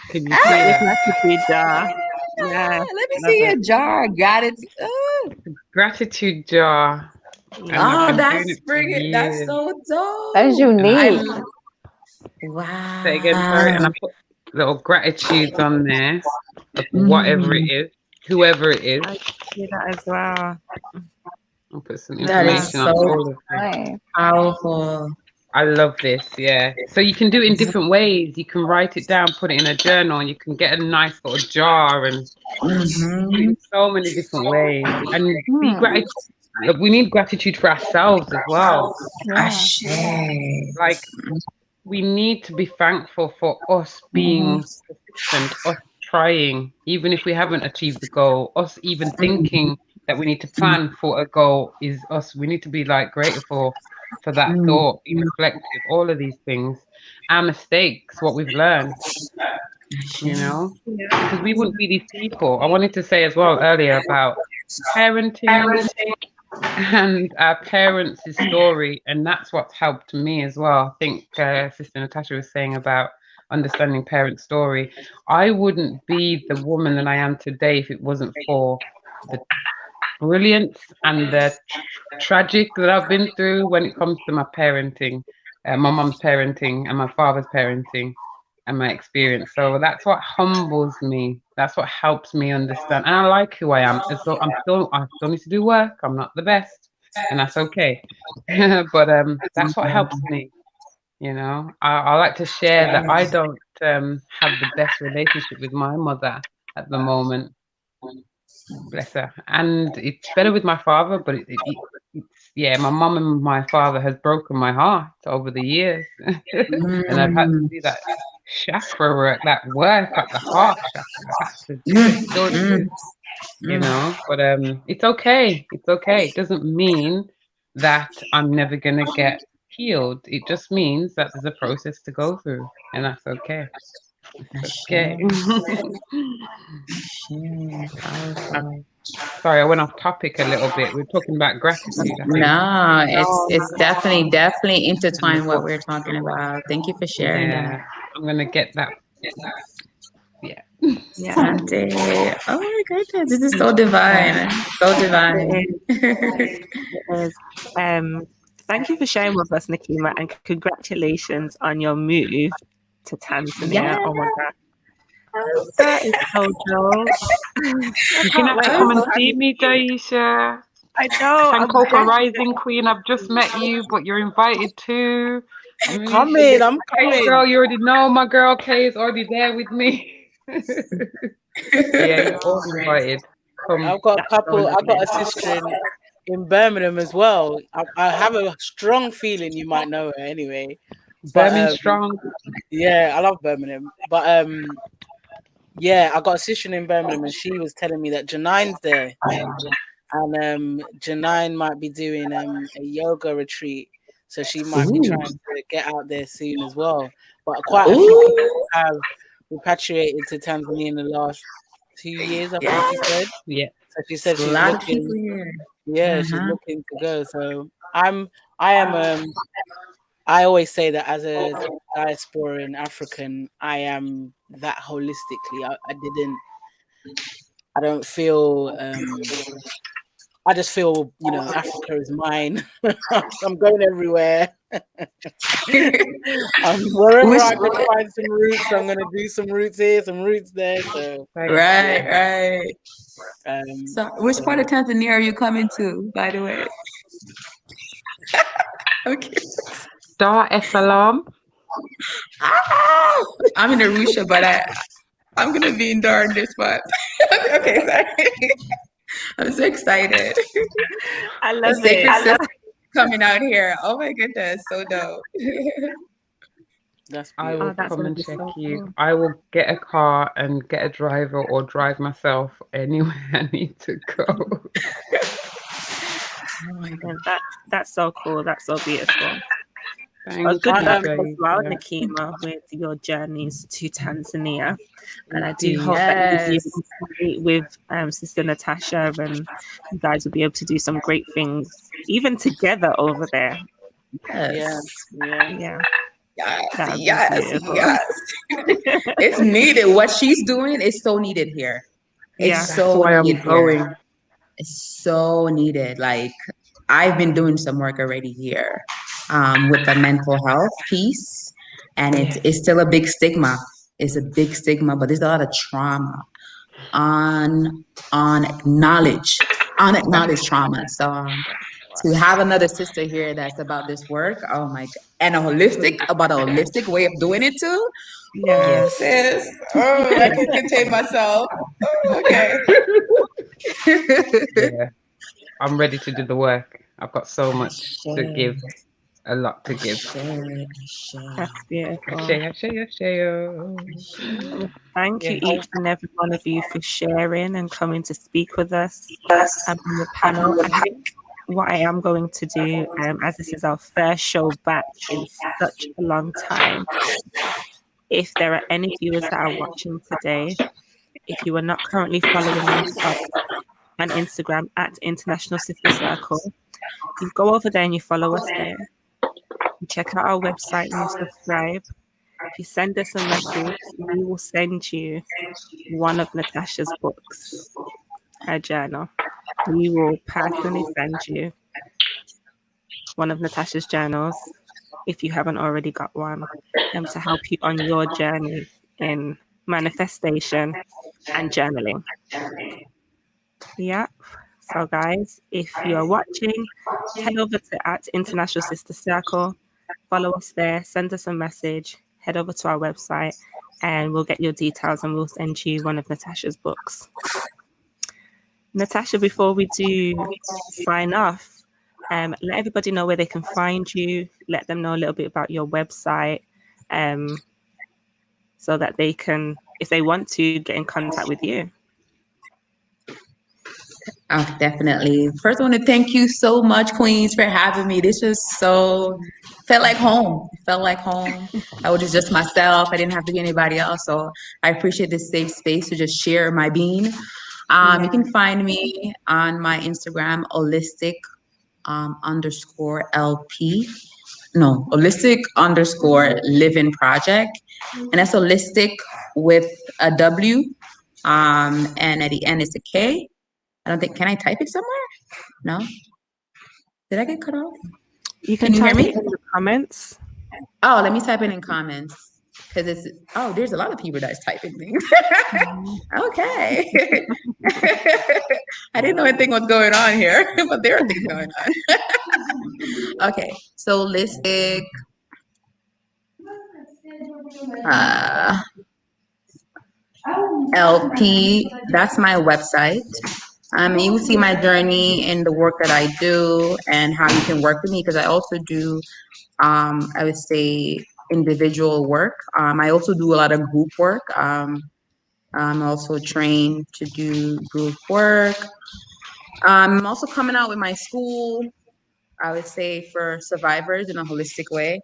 Can you Put see your that? gratitude jar. Yeah, Let me love see it. your jar. Gratitude. Oh, Gratitude jar. And Yeah. I've oh, been doing that's it for brilliant. That's years. so That is dope. And I unique. I'm say again, sorry, and wow. I put little gratitudes on there of whatever it Mm, is, whoever it is. I see that as well. I'll put some that is information on so all of this. Nice. powerful. I love this, yeah. So you can do it in different ways. You can write it down, put it in a journal, and you can get a nice little jar and do it Mm-hmm. in so many different ways. And be Hmm. gratitude. We need gratitude for ourselves as well. Yeah. Ashe. Like we need to be thankful for us being persistent, us trying, even if we haven't achieved the goal, us even thinking that we need to plan for a goal is us. We need to be like grateful for that thought, be reflective, all of these things. Our mistakes, what we've learned, you Ashe. know, Yeah. because we wouldn't be these people. I wanted to say as well earlier about parenting and our parents' story, and that's what's helped me as well. I think Sister Natasha was saying about understanding parents' story. I wouldn't be the woman that I am today if it wasn't for the brilliance and the tragic that I've been through when it comes to my parenting, my mum's parenting and my father's parenting and my experience. So that's what humbles me. That's what helps me understand. And I like who I am. And so I still need to do work. I'm not the best, and that's okay. But that's what helps me. I like to share that I don't have the best relationship with my mother at the moment, bless her. And it's better with my father, but it's yeah, my mum and my father has broken my heart over the years, and I've had to Mm, do that chakra work, that work at the heart chakra. I've had to do mm, it, still do mm, it, mm. But it's okay. It's okay. It doesn't mean that I'm never gonna get healed. It just means that there's a process to go through, and that's okay. It's okay. Ashe. Ashe. Powerful. Sorry, I went off topic a little bit. We're talking about gratitude, I think. No, it's No, it's definitely intertwined what Mm. we're talking about. Thank you for sharing that. Yeah, I'm gonna get that. Yeah. yeah, Sante. Oh my goodness, this is so divine. So divine. it is. It is. Thank you for sharing with us, Nikima, and congratulations on your move to Tanzania. Yes. Oh my God, that is so dope. I You're gonna can't have to wait. come and see me, Daisha. I know. I'm Sankofa Rising definitely Queen. I've just met you, but you're invited too. I'm Manisha, coming. I'm hey coming. girl, you already know my girl Kay is already there with me. Yeah, you're all invited. Come. I've got a that's so couple. I've got lovely. a sister in Birmingham as well. I have a strong feeling you might know her anyway. But Birmingham strong. yeah, I love Birmingham. But yeah, I got a sister in Birmingham, and she was telling me that Janine's there, and Janine might be doing a yoga retreat, so she might be Ooh. trying to get out there soon as well. But quite a few people Ooh. have repatriated to Tanzania in the last 2 years, I think Yeah, she said. Yeah. So she said a she's lot of people looking. here. Yeah, she's Uh-huh. looking to go. So I am. I always say that as a diasporan African, I am that holistically. I didn't. I don't feel. I just feel, Africa is mine. I'm going everywhere. Wherever Which I can find some roots, I'm going to do some roots here, some roots there. So, right, yeah. right. Um, So, which part so of Tanzania are you coming to, by the way? Okay. Dar es Salaam. Ah, I'm in Arusha, but I'm gonna be in Dar this month. Okay, sorry. I'm so excited. I A love sacred it. sister coming out here. Oh my goodness, so dope. that's I will Oh, that's beautiful. come gonna and be check so you. cool. I will get a car and get a driver or drive myself anywhere I need to go. Oh my Yeah, god. that's so cool. That's so beautiful. Well, Thank good I, you, luck as babe. well, Yeah. Nakima, with your journeys to Tanzania. And I do Indeed. hope that you'll be Yes. able to meet with Sister Natasha, and you guys will be able to do some great things, even together over there. yeah, Yes. yeah. Yeah, Yes. that would be Yes. beautiful. Yes. It's needed. What she's doing is so needed here. Yeah, It's That's so why needed I'm here. going. It's so needed. Like I've been doing some work already here with the mental health piece, and it's still a big stigma. It's a big stigma, but there's a lot of trauma on unacknowledged trauma. So to have another sister here that's about this work, oh my god, and about a holistic way of doing it too. yeah. Oh, sis. Oh, I can contain myself. Oh, okay. Yeah. I'm ready to do the work. I've got so much to Ashe, give, a lot to give. ashe, ashe, That's beautiful. Ashe, ashe, ashe. ashe. Thank you, Yeah. each and every one of you, for sharing and coming to speak with us on the panel. I think what I am going to do, as this is our first show back in such a long time, if there are any viewers that are watching today, if you are not currently following us on Instagram at International Sister Circle, you go over there and you follow us there. You check out our website and you subscribe. If you send us a message, we will send you one of Natasha's books, her journal. We will personally send you one of Natasha's journals if you haven't already got one, to help you on your journey in manifestation and journaling. Yeah. So, guys, if you are watching, head over to at International Sister Circle, follow us there, send us a message, head over to our website, and we'll get your details and we'll send you one of Natasha's books. Natasha, before we do sign off, let everybody know where they can find you, let them know a little bit about your website, um, so that they can, if they want to, get in contact with you. Oh, definitely. First, I want to thank you so much, Queens, for having me. This was felt like home. It felt like home. I was just myself. I didn't have to be anybody else. So I appreciate this safe space to just share my being. You Yeah. can find me on my Instagram, Wholistic underscore LP. No, Wholistic underscore living project. And that's Wholistic with a W. And at the end, it's a K. I don't think, can I type it somewhere? No? Did I get cut off? You Can can you hear type it me? in the comments. Oh, let me type it in comments. Because there's a lot of people that's typing things. Okay. I didn't know anything was going on here, but there are things going on. Okay. So Wholistic uh, LP, that's my website. You will see my journey and the work that I do and how you can work with me because I also do I would say individual work. I also do a lot of group work. I'm also trained to do group work. I'm also coming out with my school, I would say, for survivors in a holistic way.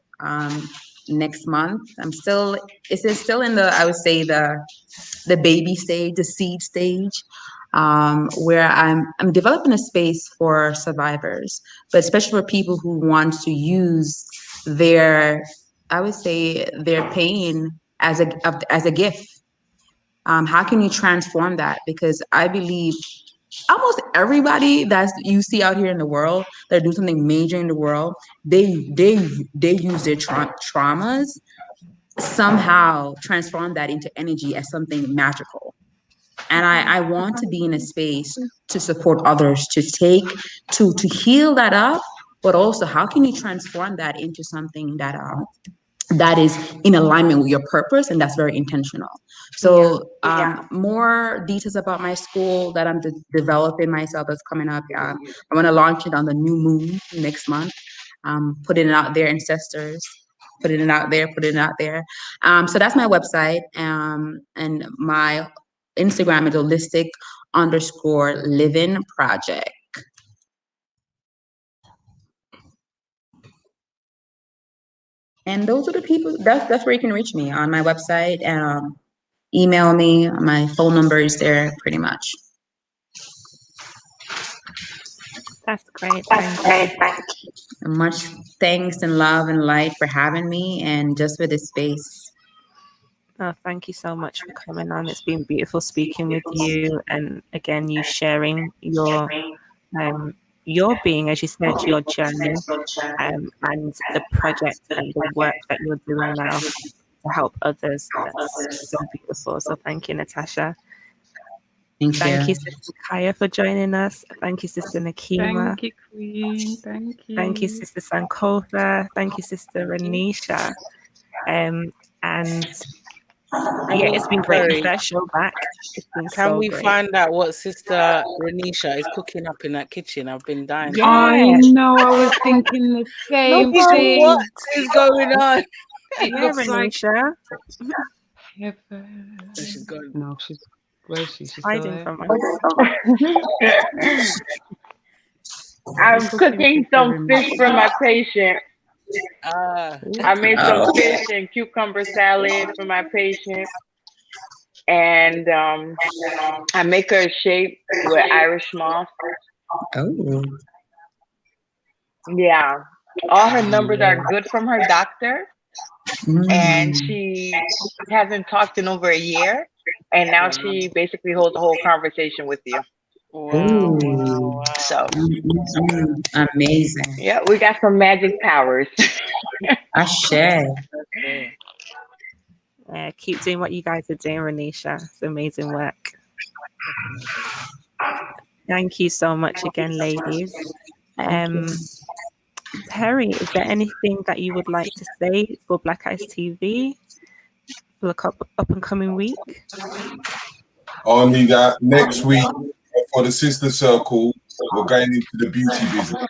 next month. It's still in the, I would say, the baby stage, the seed stage, where I'm developing a space for survivors, but especially for people who want to use their, I would say, their pain as a gift. How can you transform that? Because I believe almost everybody that you see out here in the world that do something major in the world, they use their traumas, somehow transform that into energy as something magical. And I want to be in a space to support others to to heal that up, but also how can you transform that into something that is in alignment with your purpose, and that's very intentional. So more details about my school that I'm developing myself that's coming up. I'm going to launch it on the new moon next month. Putting it out there, ancestors, putting it out there, putting it out there. So that's my website, and my Instagram is Wholistic_living project. And those are the people. That's where you can reach me on my website. Email me. My phone number is there, pretty much. That's great. Thank you. Much thanks and love and light for having me, and just for this space. Oh, thank you so much for coming on. It's been beautiful speaking with you, and again, you sharing your being, as you said, your journey, and the project and the work that you're doing now to help others. That's so beautiful. So thank you, Natasha. Thank you, Sister Kaya, for joining us. Thank you, Sister Nakima. Thank you, Queen. Thank you. Thank you, Sister Sankofa. Thank you, Sister Renisha. And yeah, it's been great. The first show back. It's been Can so we great. find out what Sister Renisha is cooking up in that kitchen? I've been dying. Yeah. I know. I was thinking the same thing. What is going on? It looks Renisha. like She's gone. No, where is she? She's hiding still from there. I'm cooking some fish for my patient. I made some fish and cucumber salad for my patient. And I make her a shape with Irish moss. Oh. Yeah. All her numbers are good from her doctor. And she hasn't talked in over a year. And now she basically holds a whole conversation with you. Wow. So amazing. yeah, we got some magic powers. Ashe. Keep doing what you guys are doing, Renisha. It's amazing work. Thank you so much again, ladies. Terry, is there anything that you would like to say for Black Eyes TV for the up and coming week? Only that next week for the Sister Circle, we're going into the beauty business.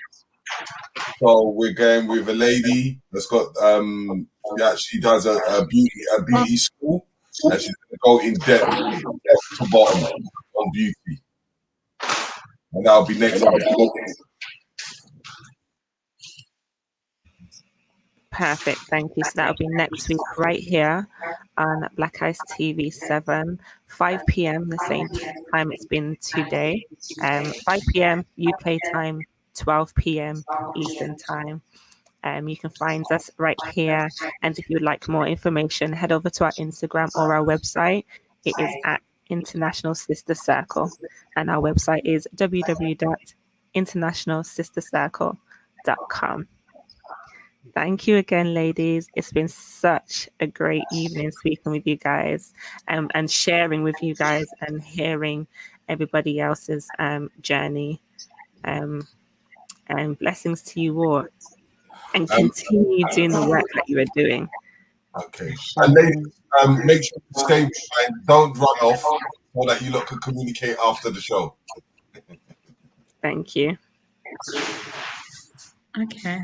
So we're going with a lady that's got she actually does a beauty school, and she's going to go in depth to bottom on beauty, and that'll be next week. Perfect, thank you. So that'll be next week right here on Black Eyes TV 7, 5 p.m. the same time it's been today. 5 p.m. UK time, 12 p.m. Eastern time. You can find us right here. And if you'd like more information, head over to our Instagram or our website. It is at International Sister Circle. And our website is www.internationalsistercircle.com. Thank you again, ladies. It's been such a great evening speaking with you guys, and sharing with you guys and hearing everybody else's journey. And blessings to you all. And continue doing the work that you are doing. Okay. And ladies, make sure you stay behind. Don't run off so that you lot can communicate after the show. Thank you. Okay.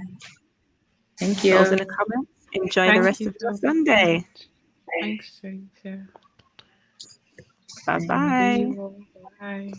Thank you. Those in the comments. Enjoy the rest of your Sunday. Thanks, Rachel. Bye-bye. Bye.